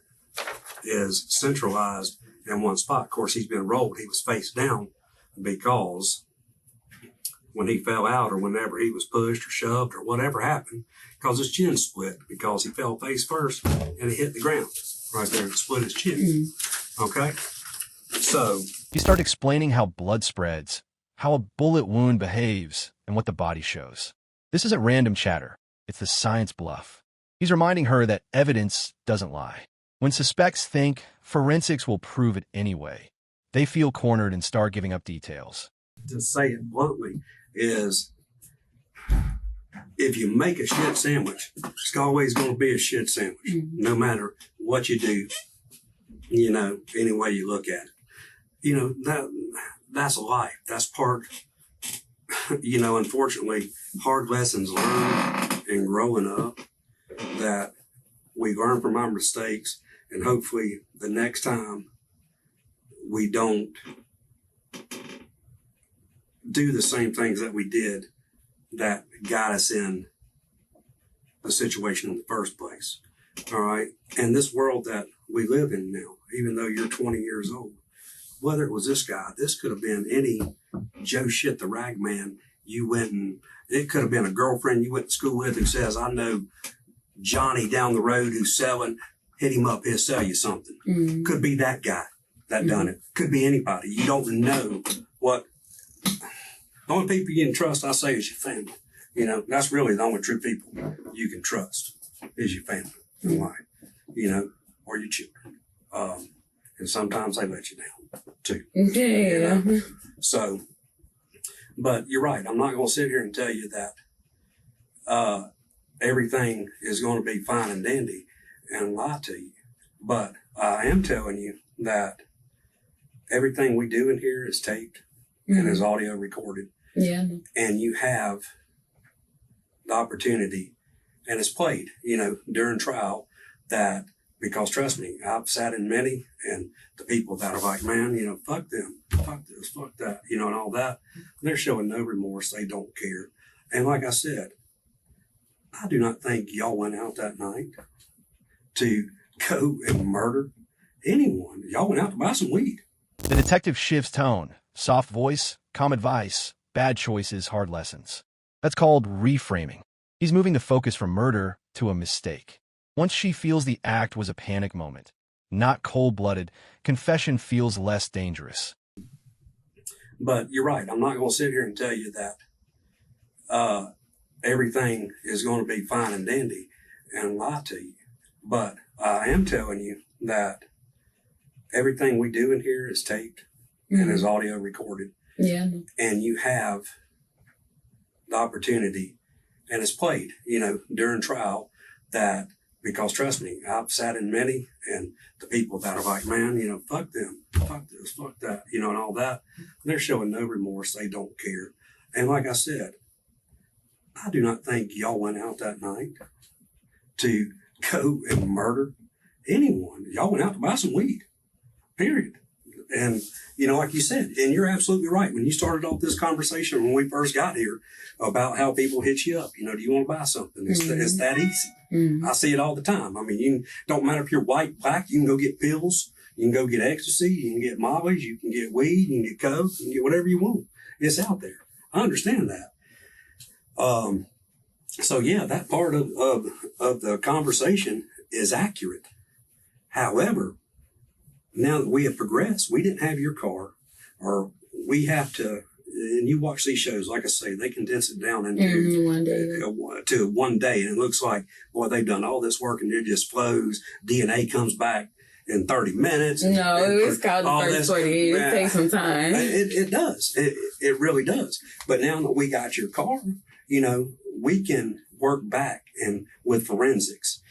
is centralized in one spot. Of course, he's been rolled. He was face down because when he fell out or whenever he was pushed or shoved or whatever happened, because his chin split because he fell face first and he hit the ground right there and split his chin. Okay. So you start explaining how blood spreads, how a bullet wound behaves, and what the body shows. This isn't random chatter. It's the science bluff. He's reminding her that evidence doesn't lie. When suspects think, forensics will prove it anyway, they feel cornered and start giving up details. To say it bluntly is, if you make a shit sandwich, it's always going to be a shit sandwich, no matter what you do, any way you look at it. That's life. That's part, unfortunately, hard lessons learned in growing up that we learn from our mistakes, and hopefully the next time we don't do the same things that we did that got us in the situation in the first place. All right. And this world that we live in now, even though you're 20 years old, whether it was this guy, this could have been any Joe shit, the rag man it could have been a girlfriend you went to school with who says, I know Johnny down the road who's selling hit him up, he'll sell you something. Mm-hmm. Could be that guy that done it. Could be anybody. You don't know what. The only people you can trust, I say, is your family. You know, that's really the only true people you can trust is your family in life, you know, or your children. And sometimes they let you down too. Yeah. You know? So, but you're right. I'm not going to sit here and tell you that everything is going to be fine and dandy and lie to you. But I am telling you that everything we do in here is taped and is audio recorded. Yeah. And you have the opportunity, and it's played, you know, during trial, that, because trust me, I've sat in many, and the people that are like, man, you know, fuck them, fuck this, fuck that, you know, and all that, they're showing no remorse. They don't care. And like I said, I do not think y'all went out that night to go and murder anyone. Y'all went out to buy some weed. The detective shifts tone, soft voice, calm advice, bad choices, hard lessons. That's called reframing. He's moving the focus from murder to a mistake. Once she feels the act was a panic moment, not cold-blooded, confession feels less dangerous. But you're right. I'm not going to sit here and tell you that everything is going to be fine and dandy and lie to you. But I am telling you that everything we do in here is taped and is audio recorded. Yeah. And you have the opportunity, and it's played, you know, during trial, that, because trust me, I've sat in many, and the people that are like, man, you know, fuck them, fuck this, fuck that, you know, and all that, they're showing no remorse. They don't care. And like I said, I do not think y'all went out that night to go and murder anyone. Y'all went out to buy some weed, period. And, you know, like you said, and you're absolutely right. When you started off this conversation, when we first got here, about how people hit you up, you know, do you want to buy something? It's that easy. I see it all the time. I mean, don't matter if you're white, black, you can go get pills. You can go get ecstasy. You can get mollies. You can get weed. You can get coke. You can get whatever you want. It's out there. I understand that. So yeah, that part of the conversation is accurate. However, now that we have progressed, we didn't have your car, or we have to, and you watch these shows, like I say, they condense it down into 1 day. To 1 day. And it looks like, boy, they've done all this work and it just flows. DNA comes back in 30 minutes. No, it's called the first 48. It takes some time. It does. It really does. But now that we got your car, you know, we can work back and with forensics,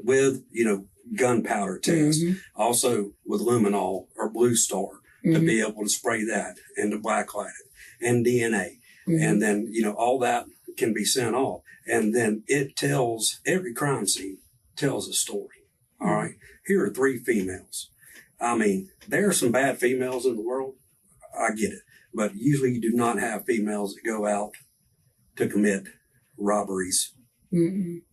with, you know, gunpowder test, also with luminol or blue star to be able to spray that and to blacklight it, and DNA. And then, you know, all that can be sent off. And then it tells, every crime scene tells a story. All right. Here are 3 females. I mean, there are some bad females in the world. I get it. But usually you do not have females that go out to commit robberies. And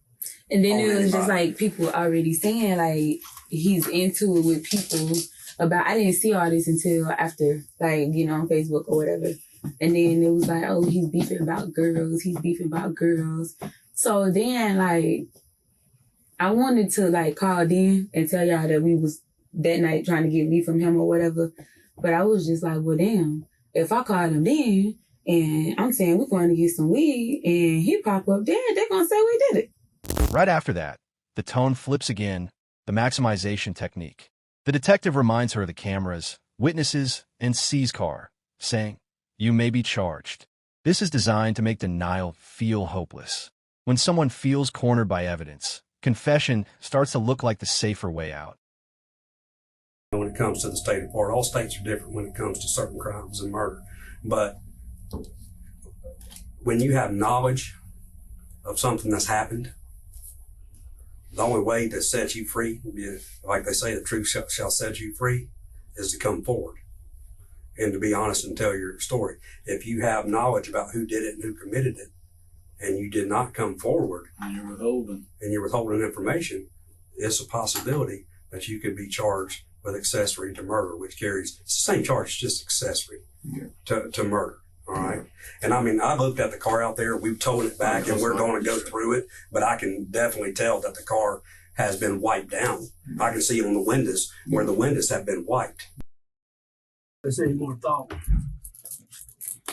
then it was just like people already saying like he's into it with people about, I didn't see all this until after, like, you know, on Facebook or whatever. And then it was like, oh, he's beefing about girls. So then, like, I wanted to, like, call Dan and tell y'all that we was that night trying to get weed from him or whatever. But I was just like, well, damn, if I called him then and I'm saying we're going to get some weed and he pop up there, they're going to say we did it. Right after that, the tone flips again, the maximization technique. The detective reminds her of the cameras, witnesses, and C's car, saying, you may be charged. This is designed to make denial feel hopeless. When someone feels cornered by evidence, confession starts to look like the safer way out. When it comes to the state of Florida, all states are different when it comes to certain crimes and murder. But when you have knowledge of something that's happened, the only way to set you free, like they say, the truth shall set you free, is to come forward and to be honest and tell your story. If you have knowledge about who did it and who committed it, and you did not come forward, And you're withholding information, it's a possibility that you could be charged with accessory to murder, which carries it's the same charge, just accessory to murder. All right. And I mean, I looked at the car out there. We've towed it back and we're going to go through it, but I can definitely tell that the car has been wiped down. I can see on the windows where the windows have been wiped. Is there any more thought?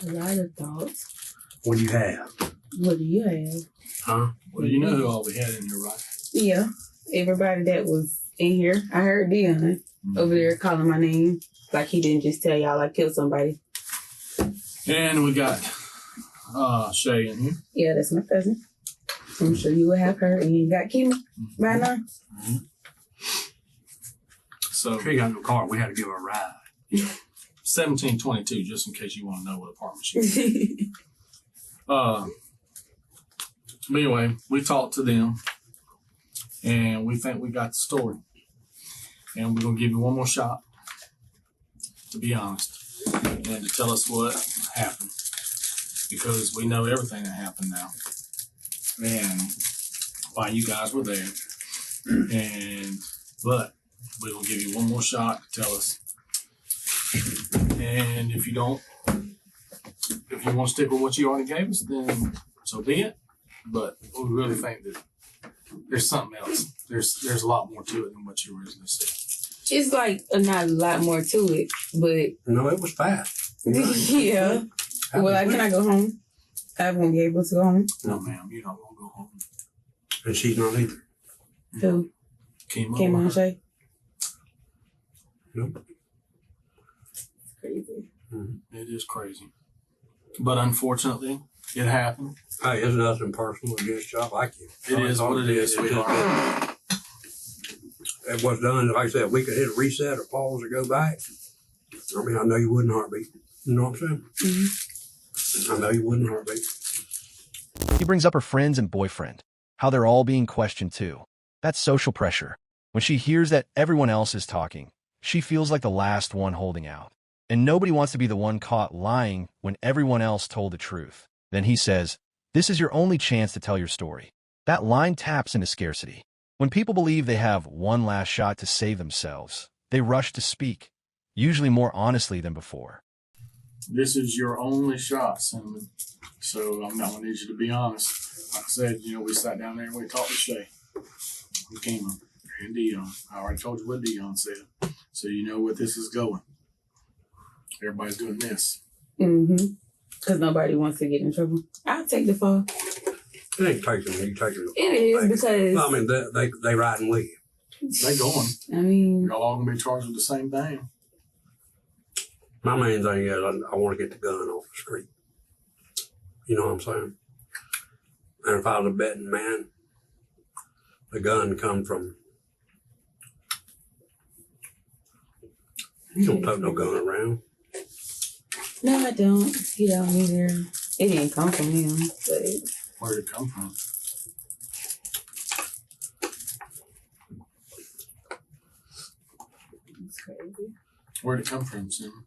A lot of thoughts. What do you have? What do you have? Huh? Well, you know who all we had in here, right? Yeah, everybody that was in here. I heard Dion over there calling my name. Like he didn't just tell y'all I killed somebody. And we got Shay in here. Yeah, that's my cousin. I'm sure you will have her. And you got Kima by now. So She ain't got no car. We had to give her a ride. 1722, just in case you want to know what apartment she was in. But anyway, we talked to them, and we think we got the story. And we're going to give you one more shot, to be honest, and to tell us what happened. Because we know everything that happened now. And why you guys were there. But we're going to give you one more shot to tell us. And if you want to stick with what you already gave us, then so be it. But we really think that there's something else. There's a lot more to it than what you originally said. It's like not a lot more to it, but No, it was fast. yeah. Well, can I go home? I won't be able to go home. No, ma'am, you're not going to go home. And she's not either. Who? Came Came over. on, Shay? Nope. Crazy. It is crazy. But unfortunately, it happened. Hey, it's nothing personal against y'all. Like you. It is what it is, sweetheart. It was done. Like I said, we could hit a reset or pause or go back. I mean, I know you wouldn't heartbeat. You know what I'm saying? Mm-hmm. I know you wouldn't heartbeat. He brings up her friends and boyfriend, how they're all being questioned too. That's social pressure. When she hears that everyone else is talking, she feels like the last one holding out. And nobody wants to be the one caught lying when everyone else told the truth. Then he says, "This is your only chance to tell your story." That line taps into scarcity. When people believe they have one last shot to save themselves, they rush to speak, usually more honestly than before. This is your only shot, Cinnamon. So I'm not going to need you to be honest. Like I said, we sat down there and we talked to Shay. We came up and Dion. I already told you what Dion said. So you know where this is going. Everybody's doing this. Mm-hmm. Because nobody wants to get in trouble. I'll take the fall. It ain't taking you taking the It is because... I mean, they riding with you. They going. I mean... Y'all all going to be charged with the same thing. My main thing is I want to get the gun off the street. You know what I'm saying? And if I was a betting man, the gun come from... You don't tote no gun around. No, I don't. He don't either. It didn't come from him, but... Where did it come from? It's crazy. Where did it come from, Cinnamon?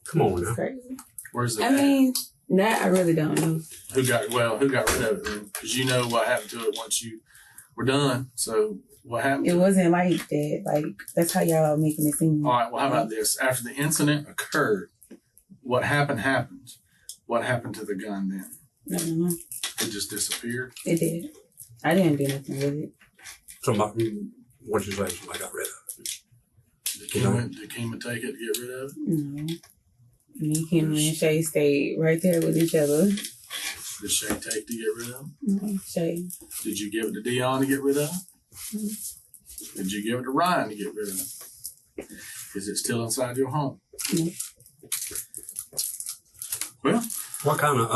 Come on It's now. crazy. Where's it I at? mean, that I really don't know. Who got rid of it then? Because you know what happened to it once you were done. So what happened? It to wasn't like that. Like, that's how y'all making it seem. All right, well, how about this? After the incident occurred, what happened? What happened to the gun then? I don't know. It just disappeared? It did. I didn't do nothing with it. Somebody, what you say, somebody got rid of it. Did Kima take it to get rid of it? No. Me, Kim, and Shay stayed right there with each other. Did Shay take to get rid of it? No, Shay. Did you give it to Dion to get rid of it? Did you give it to Ryan to get rid of it? Is it still inside your home? No. Well, what kind of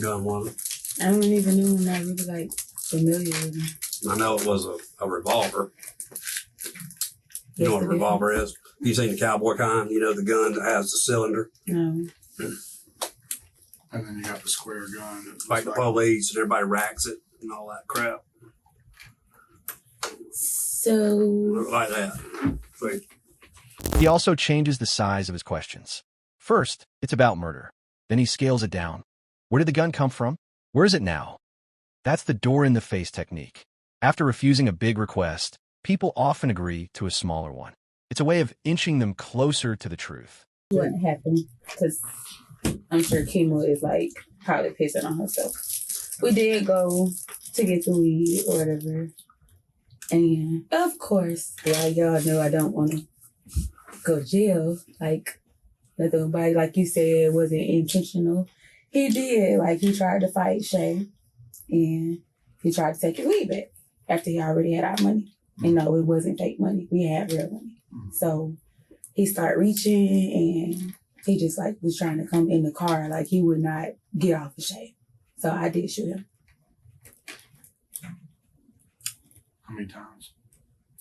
gun was it? I don't even know. I'm not really like familiar with him. I know it was a revolver. You know what a Yes, it is. revolver is? You seen the cowboy kind? You know, the gun that has the cylinder? No. And then you got the square gun. That looks Like the police and everybody racks it and all that crap. So, Like that. See? He also changes the size of his questions. First, it's about murder. Then he scales it down. Where did the gun come from? Where is it now? That's the door-in-the-face technique. After refusing a big request, people often agree to a smaller one. It's a way of inching them closer to the truth. what happened? Because I'm sure Kima is like probably pissing on herself. We did go to get the weed or whatever. And of course, like y'all know, I don't want to go to jail. Like, nobody, like you said, wasn't intentional. He did. Like, he tried to fight Shay, and he tried to take his weed back after he already had our money. And no, it wasn't fake money. We had real money. So he started reaching, and he just like was trying to come in the car. Like, he would not get off of Shay. So I did shoot him. How many times?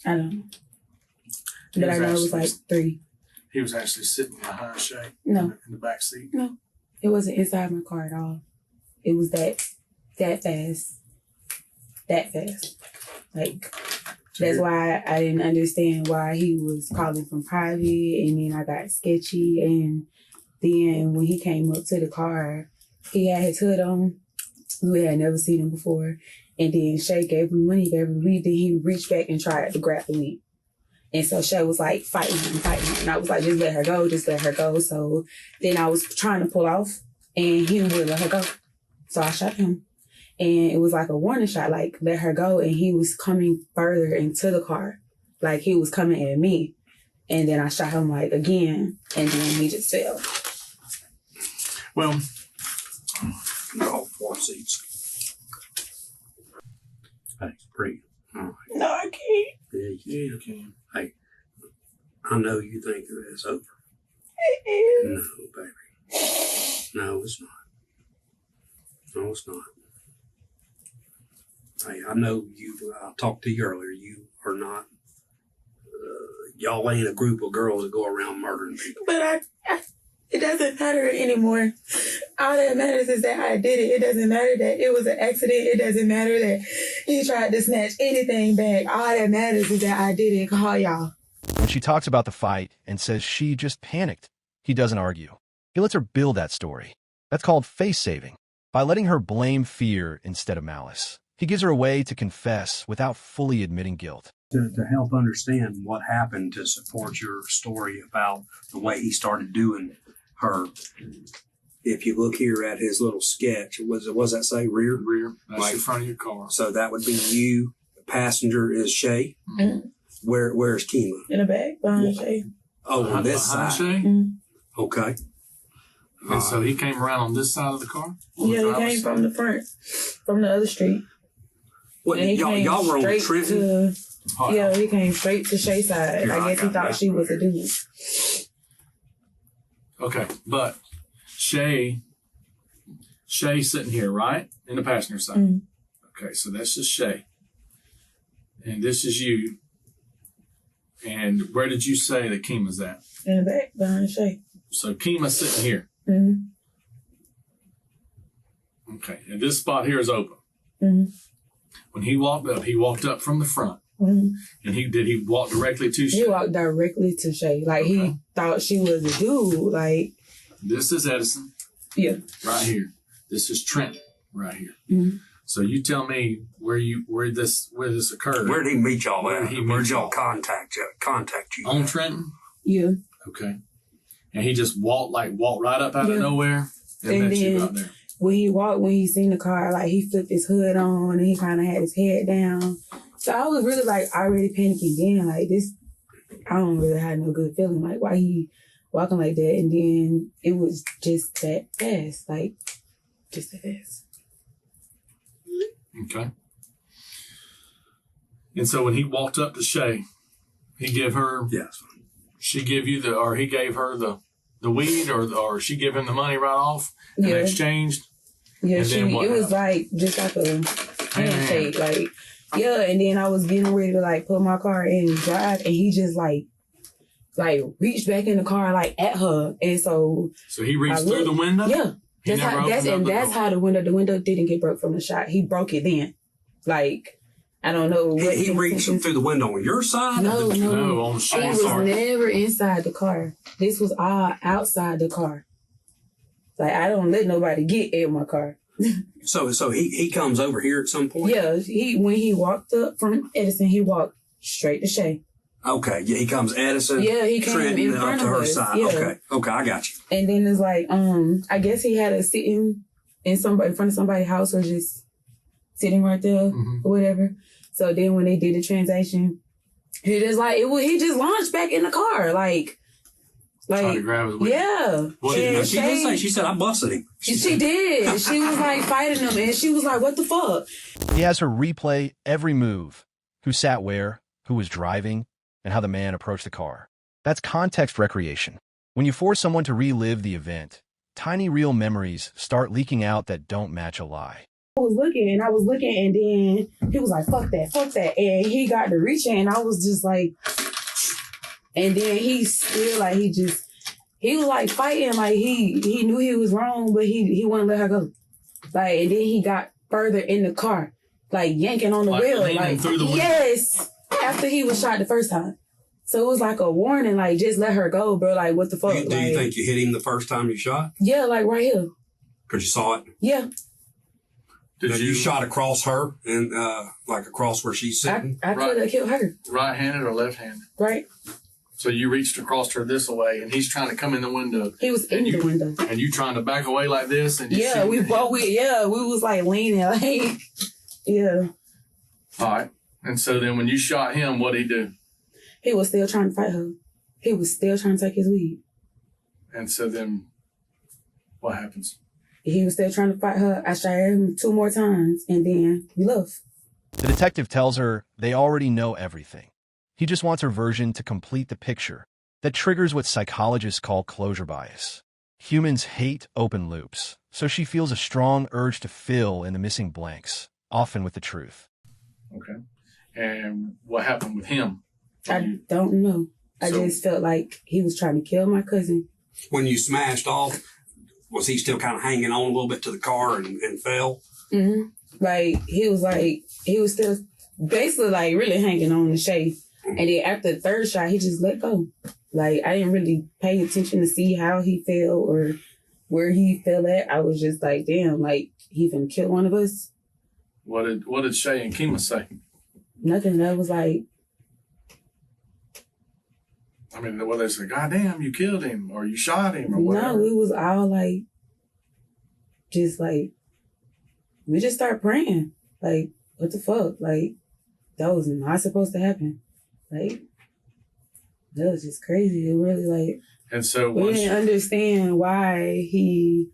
I don't know. But I know it was like 3. He was actually sitting behind Shay. No. In the back seat. No. It wasn't inside my car at all. It was that fast. That fast. Like, that's why I didn't understand why he was calling from private, and then I got sketchy. And then when he came up to the car, he had his hood on. We had never seen him before. And then Shay gave him money, gave him weed. Then he reached back and tried to grab the weed. And so Shay was like fighting him. And I was like, just let her go, just let her go. So then I was trying to pull off, and he wouldn't let her go. So I shot him. And it was like a warning shot, like, let her go. And he was coming further into the car. Like, he was coming at me. And then I shot him, like, again. And then he just fell. Well, all 4 seats. Hey, breathe. All right. No, I can't. Yeah, you okay. Hey, I know you think it's over. It is. No, baby. No, it's not. No, it's not. Hey, I know you, I talked to you earlier, you are not, y'all ain't a group of girls that go around murdering people. But it doesn't matter anymore. All that matters is that I did it. It doesn't matter that it was an accident. It doesn't matter that he tried to snatch anything back. All that matters is that I did it. Call y'all. When she talks about the fight and says she just panicked, he doesn't argue. He lets her build that story. That's called face-saving, by letting her blame fear instead of malice. He gives her a way to confess without fully admitting guilt. To help understand what happened to support your story about the way he started doing her. If you look here at his little sketch, was that say rear? Rear. That's Like, the front of your car. So that would be you. The passenger is Shay. Mm-hmm. Where's Kima? In the back, behind Shay. Oh, on this behind side. Shay? Mm-hmm. Okay. And so he came around on this side of the car? Yeah, he came from the front, from the other street. What, And he came y'all were on straight Trenton? Yeah, he came straight to Shay's side. Here, I guess he thought she was a dude. Okay, but Shay's sitting here, right? In the passenger side. Mm-hmm. Okay, so that's just Shay. And this is you. And where did you say that Kima's at? In the back, behind Shay. So Kima's sitting here. Mm-hmm. Okay, and this spot here is open. Mm-hmm. When he walked up from the front. Mm-hmm. And he walk directly to Shay? He walked directly to Shay. Like, he thought she was a dude. Like, this is Edison. Yeah. Right here. This is Trenton. Right here. Mm-hmm. So you tell me where this occurred. Where did he meet y'all at? Where'd y'all contact you? On Trenton? Yeah. Okay. And he just walked right up out of nowhere and met you right there. When he seen the car, like, he flipped his hood on and he kind of had his head down. So I was really, like, already panicking then. Like, this, I don't really have no good feeling. Like, why he walking like that? And then it was just that fast. Like, just that fast. Okay. And so when he walked up to Shay, he gave her, she give you he gave her the weed, or she give him the money right off and they exchanged. Yeah, and it was like just like a handshake, like, yeah. And then I was getting ready to like put my car in and drive, and he just like reached back in the car like at her, and so he reached through the window. Yeah, that's how the window didn't get broke from the shot. He broke it then, like. I don't know what he reached through the window on your side. No, on Shay's He was car. never inside the car. This was all outside the car. Like, I don't let nobody get in my car. So he comes over here at some point? Yeah, when he walked up from Edison, he walked straight to Shay. Okay, yeah, he comes Edison. Yeah, he came Trenton, in front up to of her us. side. Yeah. Okay, I got you. And then it's like, I guess he had a sitting in front of somebody's house or just sitting right there or whatever. So then when they did the transaction, he just he just launched back in the car, trying to grab his weed. Yeah. Well, she did say, she said, I busted him. She did. She was like fighting him, and she was like, what the fuck? He has her replay every move, who sat where, who was driving, and how the man approached the car. That's context recreation. When you force someone to relive the event, tiny real memories start leaking out that don't match a lie. I was looking, and then he was like, fuck that. And he got to reaching, and I was just like, and then he still he was like fighting, like he knew he was wrong, but he wouldn't let her go. Like, and then he got further in the car, like yanking on the wheel. Like, through the window. Yes, after he was shot the first time. So it was like a warning, like, just let her go, bro. Like, what the fuck? Do you think you hit him the first time you shot? Yeah, like right here. Because you saw it? Yeah. Did you shot across her and like across where she's sitting? I could have killed her. Right-handed or left-handed? Right. So you reached across her this way, and he's trying to come in the window. He was in the window. And you trying to back away like this? And yeah, we was like leaning, like, yeah. All right. And so then when you shot him, what'd he do? He was still trying to fight her. He was still trying to take his weed. And so then what happens? He was still trying to fight her. I shot him 2 more times, and then we left. The detective tells her they already know everything. He just wants her version to complete the picture that triggers what psychologists call closure bias. Humans hate open loops, so she feels a strong urge to fill in the missing blanks, often with the truth. Okay. And what happened with him? I don't know. I just felt like he was trying to kill my cousin. When you smashed off, was he still kind of hanging on a little bit to the car and fell? Mm-hmm. Like, he was still basically like really hanging on the shade. And then after the third shot, he just let go. Like, I didn't really pay attention to see how he fell or where he fell at. I was just like, damn, like, he finna kill one of us. What did Shay and Kima say? Nothing. That was like, I mean, what they say, God damn, you killed him or you shot him or whatever. No, it was all like, just like, we just start praying. Like, what the fuck? Like, that was not supposed to happen. Like, that was just crazy. It really, like, and so we didn't understand why he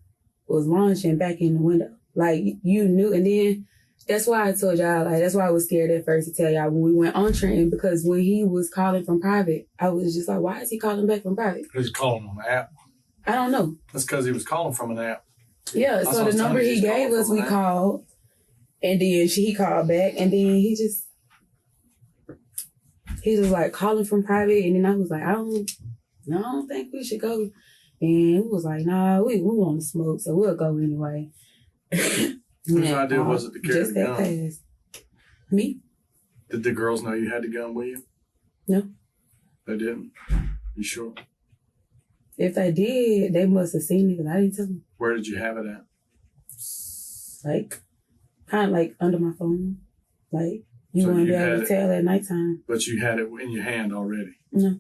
was launching back in the window. Like, you knew, and then that's why I told y'all, like, that's why I was scared at first to tell y'all when we went on Trenton, because when he was calling from private, I was just like, why is he calling back from private? He's calling on the app. I don't know. That's because he was calling from an app. Yeah, so the number he gave us, we called, and then he called back, and then he was like calling from private, and then I was like, I don't think we should go. And he was like, nah, we want to smoke, so we'll go anyway. Whose idea was it to carry the gun? Fast. Me? Did the girls know you had the gun with you? No. They didn't? You sure? If they did, they must have seen it, because I didn't tell them. Where did you have it at? Like, kind of like under my phone. Like, you wouldn't be able to tell at nighttime. But you had it in your hand already? No.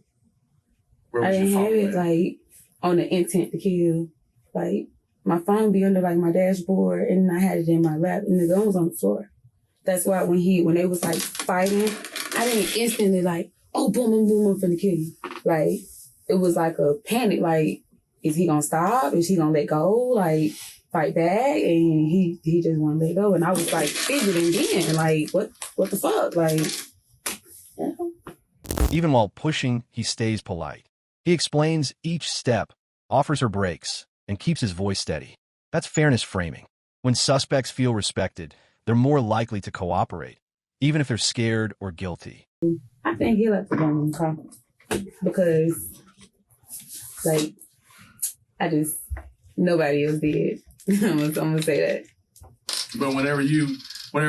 Where was I didn't have it, like, on the intent to kill. Like, my phone be under, like, my dashboard, and I had it in my lap, and the gun was on the floor. That's why when they was, like, fighting, I didn't instantly, like, oh, boom, boom, boom, I'm finna kill you. Like, it was like a panic, like, is he gonna stop? Is he gonna let go? Like, fight back? And he just wouldn't let go. And I was, like, fidgeting then, like, what the fuck? Like, you know? Even while pushing, he stays polite. He explains each step, offers her breaks, and keeps his voice steady. That's fairness framing. When suspects feel respected, they're more likely to cooperate, even if they're scared or guilty. I think he left the gun in the car because, like, nobody else did. I'm gonna say that. But whenever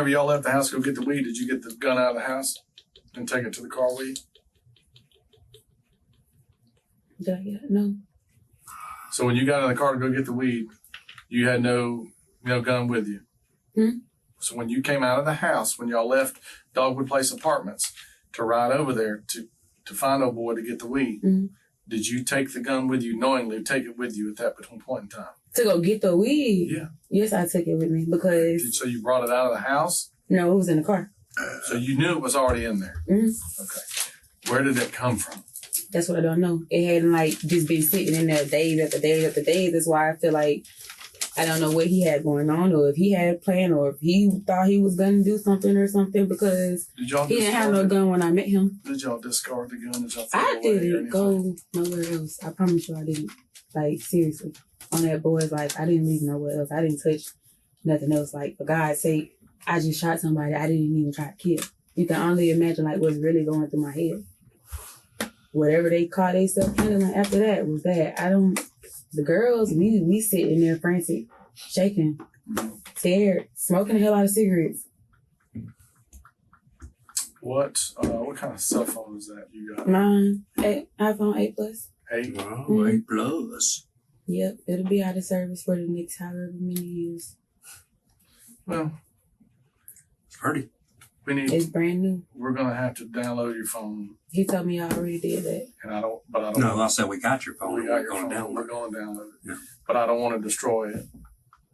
y'all left the house to go get the weed, did you get the gun out of the house and take it to the car with you? Did I get it? No. So when you got in the car to go get the weed, you had no gun with you. Hmm? So when you came out of the house, when y'all left Dogwood Place Apartments to ride over there to find old boy to get the weed, Did you take the gun with you knowingly? Take it with you at that point in time? To go get the weed? Yeah. Yes, I took it with me because... So you brought it out of the house? No, it was in the car. So you knew it was already in there? Mm-hmm. Okay. Where did it come from? That's what I don't know. It hadn't like just been sitting in there days after days after days. That's why I feel like I don't know what he had going on, or if he had a plan, or if he thought he was going to do something or something, because he didn't have no gun when I met him. Did y'all discard the gun? Did y'all throw I it away didn't go nowhere else. I promise you I didn't. Like, seriously. On that boy's life, I didn't leave nowhere else. I didn't touch nothing else. Like, for God's sake, I just shot somebody I didn't even try to kill. You can only imagine, like, what's really going through my head. Whatever they caught themselves handling after that was that. The girls, we sitting there frantic, shaking, scared, smoking the hell out of cigarettes. What kind of cell phone is that you got? Mine, iPhone 8 Plus. 8? Wow, 8 Plus. Yep, it'll be out of service for the next however many years. Well, it's pretty. It's brand new. We're gonna have to download your phone. He told me I already did that. And I don't. No, I said we got your phone. We got your going phone. down. We're going to download it. Yeah. But I don't want to destroy it.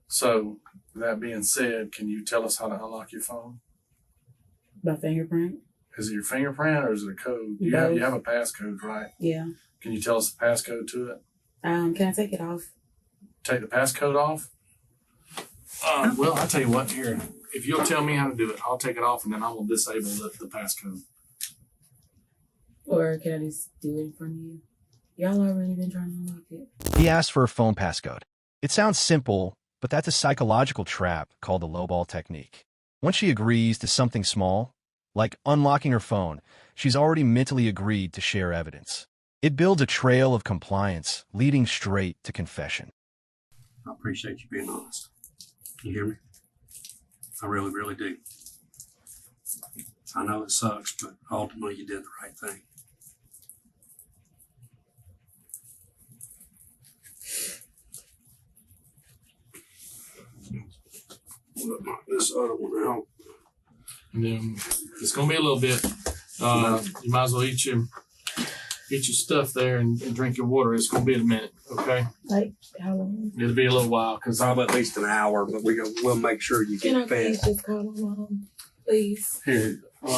So that being said, can you tell us how to unlock your phone? My fingerprint? Is it your fingerprint or is it a code? You have a passcode, right? Yeah. Can you tell us the passcode to it? Can I take it off? Take the passcode off? Well, I'll tell you what, here. If you'll tell me how to do it, I'll take it off and then I will disable the passcode. Or can I just do it in front of you? Y'all already been trying to unlock it. He asked for a phone passcode. It sounds simple, but that's a psychological trap called the lowball technique. Once she agrees to something small, like unlocking her phone, she's already mentally agreed to share evidence. It builds a trail of compliance leading straight to confession. I appreciate you being honest. You hear me? I really, really do. I know it sucks, but ultimately you did the right thing. Knock this other one out. And then it's going to be a little bit. You might as well eat your stuff there and drink your water. It's going to be a minute, okay? Like, how long? It'll be a little while because Probably at least an hour, but we'll make sure you Can I get fed. please just call my mom? Please. here. You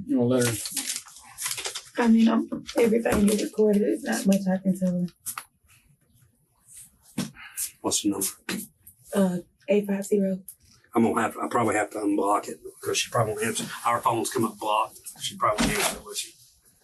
want to let her? I mean, everything is recorded. There's not much I can tell her. What's the number? 850. I probably have to unblock it because she probably won't answer. Our phones come up blocked. She probably won't answer it, will she?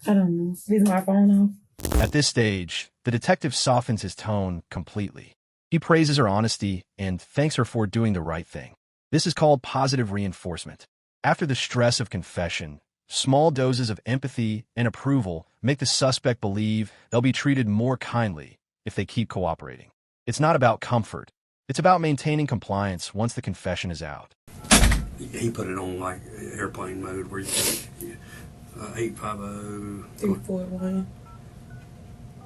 I don't know. Is my phone off? At this stage, the detective softens his tone completely. He praises her honesty and thanks her for doing the right thing. This is called positive reinforcement. After the stress of confession, small doses of empathy and approval make the suspect believe they'll be treated more kindly if they keep cooperating. It's not about comfort. It's about maintaining compliance once the confession is out. He put it on like airplane mode where you 850 341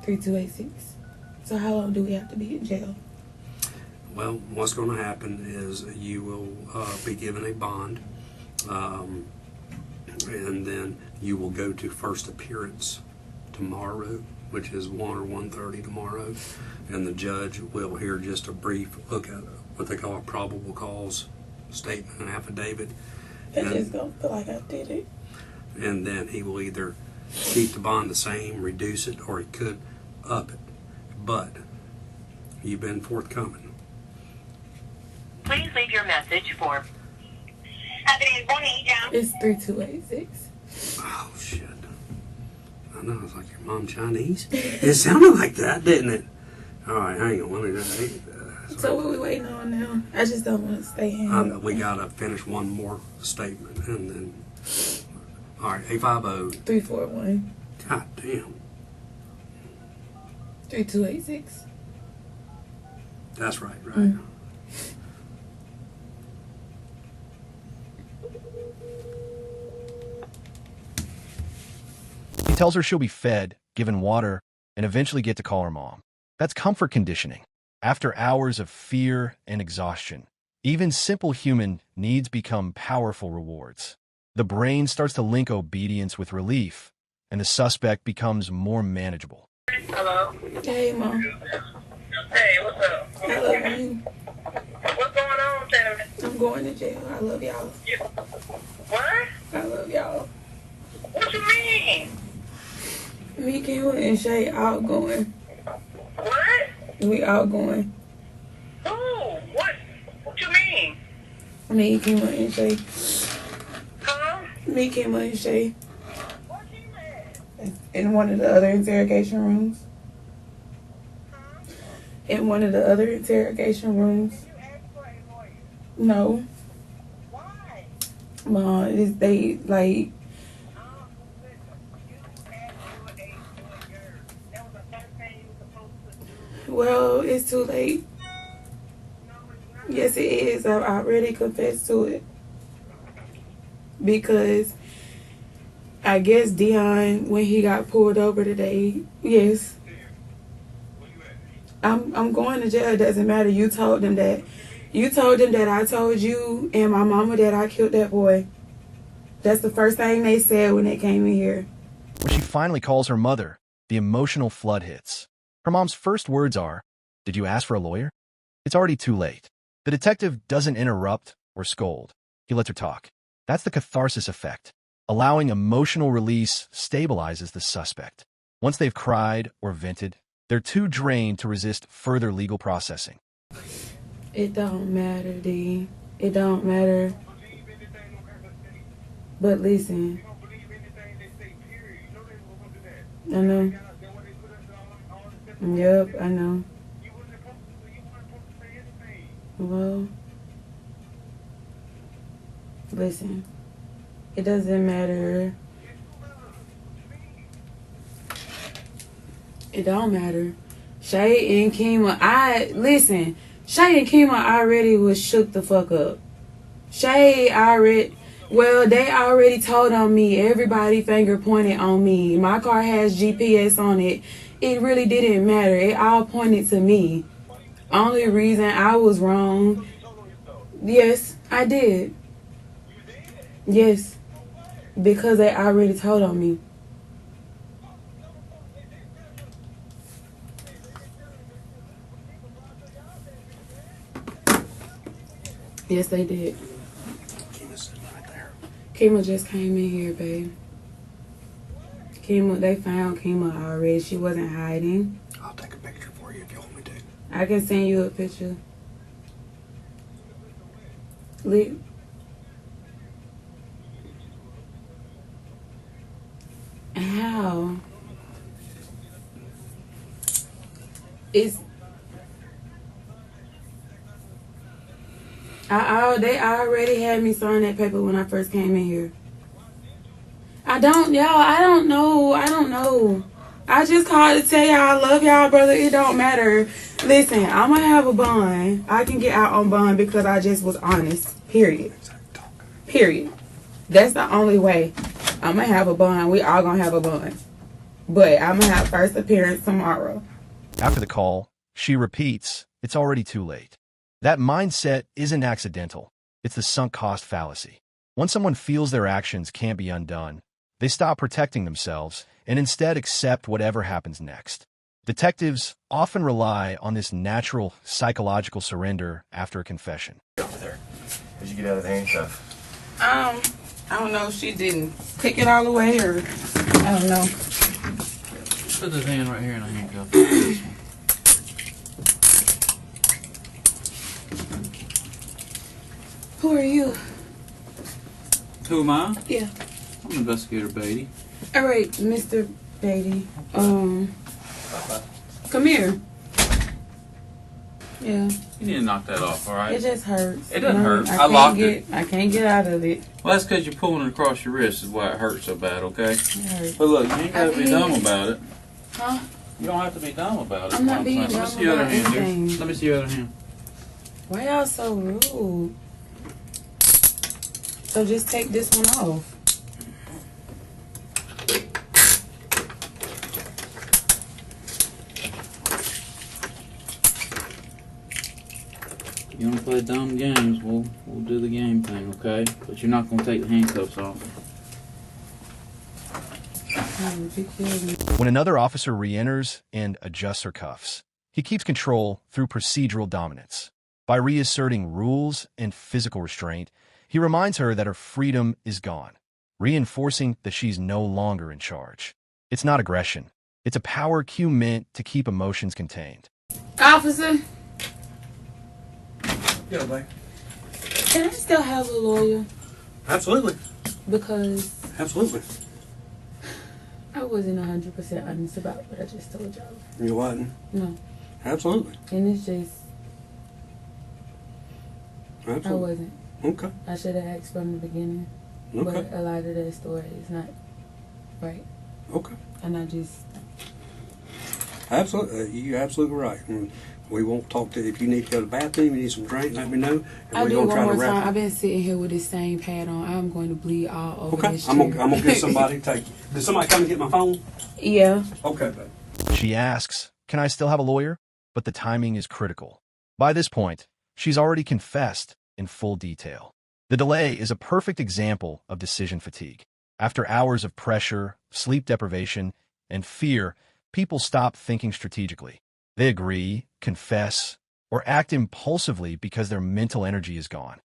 3286. So how long do we have to be in jail? Well, what's going to happen is you will be given a bond, and then you will go to first appearance tomorrow, which is 1 or 1:30 tomorrow, and the judge will hear just a brief look at what they call a probable cause statement, an affidavit. I just don't feel like I did it. And then he will either keep the bond the same, reduce it, or he could up it. But you've been forthcoming. Please leave your message for It's 3286. Oh, shit. I know, it's like your mom Chinese. It sounded like that, didn't it? All right, hang on. Let me So what we waiting on now? I just don't want to stay in. we got to finish one more statement, and then... All right, 850. 341 God damn. 3286. That's right, right. He tells her she'll be fed, given water, and eventually get to call her mom. That's comfort conditioning. After hours of fear and exhaustion, even simple human needs become powerful rewards. The brain starts to link obedience with relief, and the suspect becomes more manageable. Hello? Hey, Mom. Hey, what's up? I love you. What's going on, Cinnamon? I'm going to jail. I love y'all. What? I love y'all. What you mean? Me, Kayla, and Shay outgoing. What? We outgoing. Who? What? What you mean? Me, Kayla, and Shay. Huh? Me, Kayla, and Shay. What you mad? In one of the other interrogation rooms. In one of the other interrogation rooms. You asked for a lawyer. No. Why? Mom, they, like, Listen, you asked for a lawyer. That was the first thing you were supposed to do. well, it's too late. No, it's not. Yes, it is. I already confessed to it. Because I guess Dion, when he got pulled over today, yes. I'm going to jail. It doesn't matter. You told them that. You told them that I told you and my mama that I killed that boy. That's the first thing they said when they came in here. When she finally calls her mother, the emotional flood hits. Her mom's first words are, "Did you ask for a lawyer?" It's already too late. The detective doesn't interrupt or scold. He lets her talk. That's the catharsis effect. Allowing emotional release stabilizes the suspect. Once they've cried or vented, they're too drained to resist further legal processing. It don't matter, D. It don't matter. But listen. I know. Yep, I know. Well, listen. It doesn't matter. It don't matter. Shay and Kima, listen. Shay and Kima already was shook the fuck up. They already told on me. Everybody finger pointed on me. My car has GPS on it. It really didn't matter. It all pointed to me. Only reason I was wrong. Yes, I did. Yes. Because they already told on me. Yes, they did. Kima just came in here, babe. They found Kima already. She wasn't hiding. I'll take a picture for you if you want me to. I can send you a picture. How? They already had me sign that paper when I first came in here. I don't know. I just called to tell y'all I love y'all, brother. It don't matter. Listen, I'm gonna have a bond. I can get out on bond because I just was honest. Period. That's the only way. I'm gonna have a bond. We all gonna have a bond. But I'm gonna have first appearance tomorrow. After the call, she repeats, it's already too late. That mindset isn't accidental. It's the sunk cost fallacy. Once someone feels their actions can't be undone, they stop protecting themselves and instead accept whatever happens next. Detectives often rely on this natural psychological surrender after a confession. Over there. Did you get out of the handcuff? I don't know if she didn't pick it all away or I don't know. Put this hand right here in a handcuff. Who are you? Who am I? Yeah. I'm Investigator Beatty. All right, Mr. Beatty. Come here. Yeah. You need to knock that off, all right? It just hurts. It doesn't hurt. I locked it. I can't get out of it. Well, that's because you're pulling it across your wrist is why it hurts so bad, okay? It hurts. But look, you ain't got to be dumb about it. Huh? You don't have to be dumb about it. I'm not being Let me dumb see your other about hand, anything. dude. Let me see your other hand. Why y'all so rude? So just take this one off. You want to play dumb games, we'll do the game thing, okay? But you're not going to take the handcuffs off. trying to pick you. When another officer re-enters and adjusts her cuffs, he keeps control through procedural dominance. By reasserting rules and physical restraint, he reminds her that her freedom is gone, reinforcing that she's no longer in charge. It's not aggression. It's a power cue meant to keep emotions contained. Officer, Yeah, babe. can I still have a lawyer? Absolutely. Because Absolutely. I wasn't 100% honest about what I just told y'all. You wasn't? No. Absolutely. And it's just, Absolutely. I wasn't. Okay. I should have asked from the beginning. Okay. But a lot of that story is not right. Okay. And I just, Absolutely. You're absolutely right. And we won't talk to if you need to go to the bathroom, you need some drink, let me know. And I'll we're do gonna one try more to wrap time. it. I've been sitting here with this same pad on. I'm going to bleed all over Okay. this I'm chair. gonna get somebody to take you. Did somebody come and get my phone? Yeah. Okay, babe. She asks, "Can I still have a lawyer?" But the timing is critical. By this point, she's already confessed in full detail. The delay is a perfect example of decision fatigue. After hours of pressure, sleep deprivation, and fear, people stop thinking strategically. They agree, confess, or act impulsively because their mental energy is gone.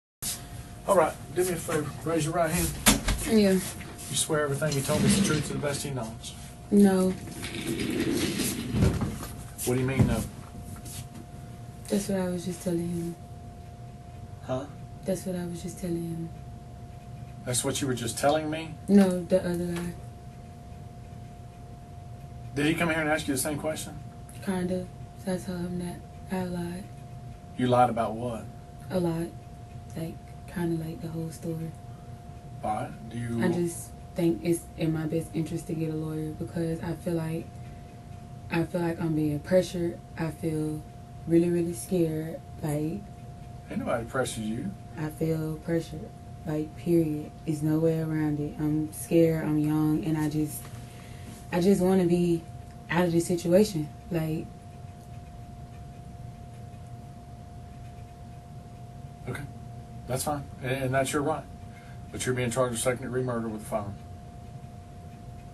All right, do me a favor. Raise your right hand. Yeah. You swear everything you told me is the truth to the best of your knowledge. No. What do you mean, no? That's what I was just telling him. Huh? That's what I was just telling him. That's what you were just telling me? No, the other guy. Did he come here and ask you the same question? Kind of. So I told him that I lied. You lied about what? A lot. Like, kind of like the whole story. Why? Do you... I just think it's in my best interest to get a lawyer because I feel like I'm being pressured. I feel really, really scared. Like, Ain't nobody pressures you. I feel pressured. Like, period. There's no way around it. I'm scared. I'm young, and I just want to be out of this situation. Like, Okay. That's fine. And that's your right. But you're being charged with second-degree murder with a firearm.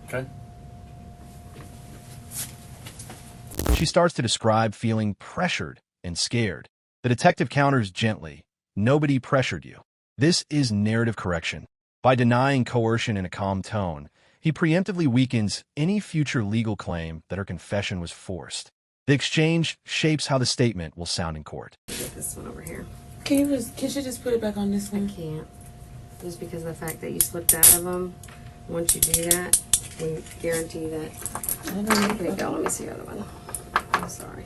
Okay? She starts to describe feeling pressured and scared. The detective counters gently, "Nobody pressured you." This is narrative correction. By denying coercion in a calm tone, he preemptively weakens any future legal claim that her confession was forced. The exchange shapes how the statement will sound in court. Get this one over here. can you just put it back on this one? Can't. Just because of the fact that you slipped out of them. Once you do that, we guarantee that. I don't know. Here you go. Let me see the other one. I'm sorry.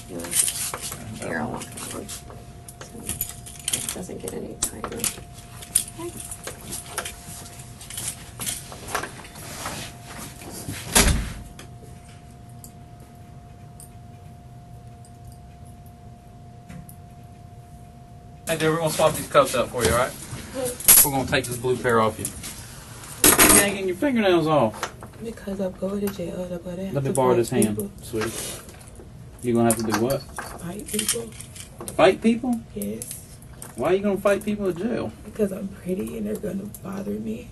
Here, I'll lock that one. So it doesn't get any tighter. Okay. Hey, dude, we're gonna swap these cuffs out for you, all right? We're gonna take this blue pair off you. You're getting your fingernails off. Because I'm going to jail. I'm going to have Let me to borrow fight this hand, people. sweetie. You're gonna have to do what? Fight people. Fight people? Yes. Why are you gonna fight people in jail? Because I'm pretty and they're going to bother me.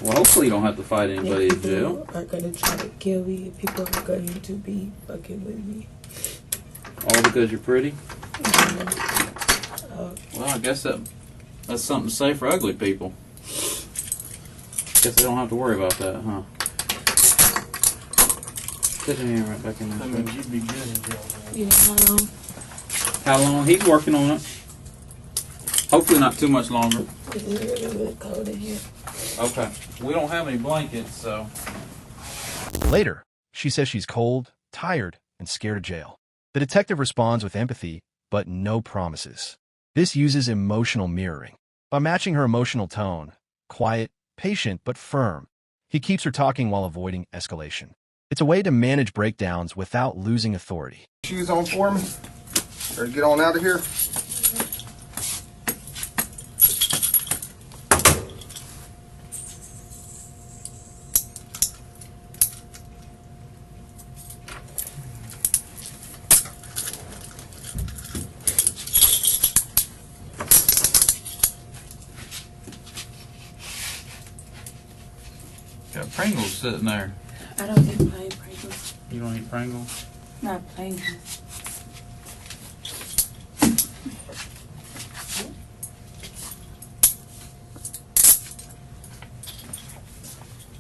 Well, hopefully you don't have to fight anybody in People jail. are going to try to kill me and people are going to be fucking with me. All because you're pretty? Oh, Well, I guess that's something to say for ugly people. Guess they don't have to worry about that, huh? Put your hand right back in there. I mean, you'd be good in jail. you know how long? How long? He's working on it. Hopefully not too much longer. It's really, really cold in here. Okay. We don't have any blankets, so... Later, she says she's cold, tired, and scared of jail. The detective responds with empathy, but no promises. This uses emotional mirroring. By matching her emotional tone, quiet, patient, but firm, he keeps her talking while avoiding escalation. It's a way to manage breakdowns without losing authority. Shoes on for me? Or get on out of here? sitting there? I don't eat plain Pringles. You don't eat Pringles? Not plain.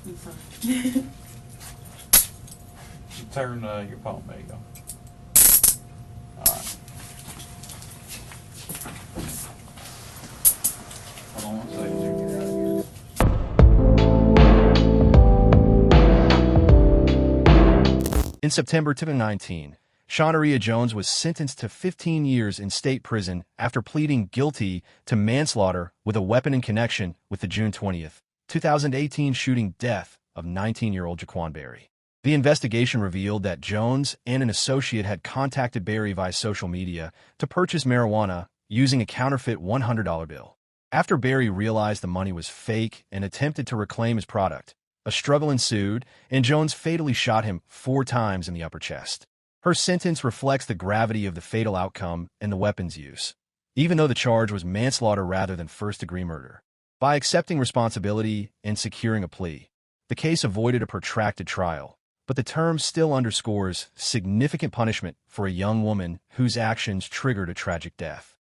I'm sorry. Turn your palm. There you go. All right. Hold on 1 second. In September 2019, Shaunaria Jones was sentenced to 15 years in state prison after pleading guilty to manslaughter with a weapon in connection with the June 20th, 2018 shooting death of 19-year-old Jaquan Berry. The investigation revealed that Jones and an associate had contacted Berry via social media to purchase marijuana using a counterfeit $100 bill. After Berry realized the money was fake and attempted to reclaim his product, a struggle ensued, and Jones fatally shot him 4 times in the upper chest. Her sentence reflects the gravity of the fatal outcome and the weapon's use, even though the charge was manslaughter rather than first-degree murder. By accepting responsibility and securing a plea, the case avoided a protracted trial, but the term still underscores significant punishment for a young woman whose actions triggered a tragic death.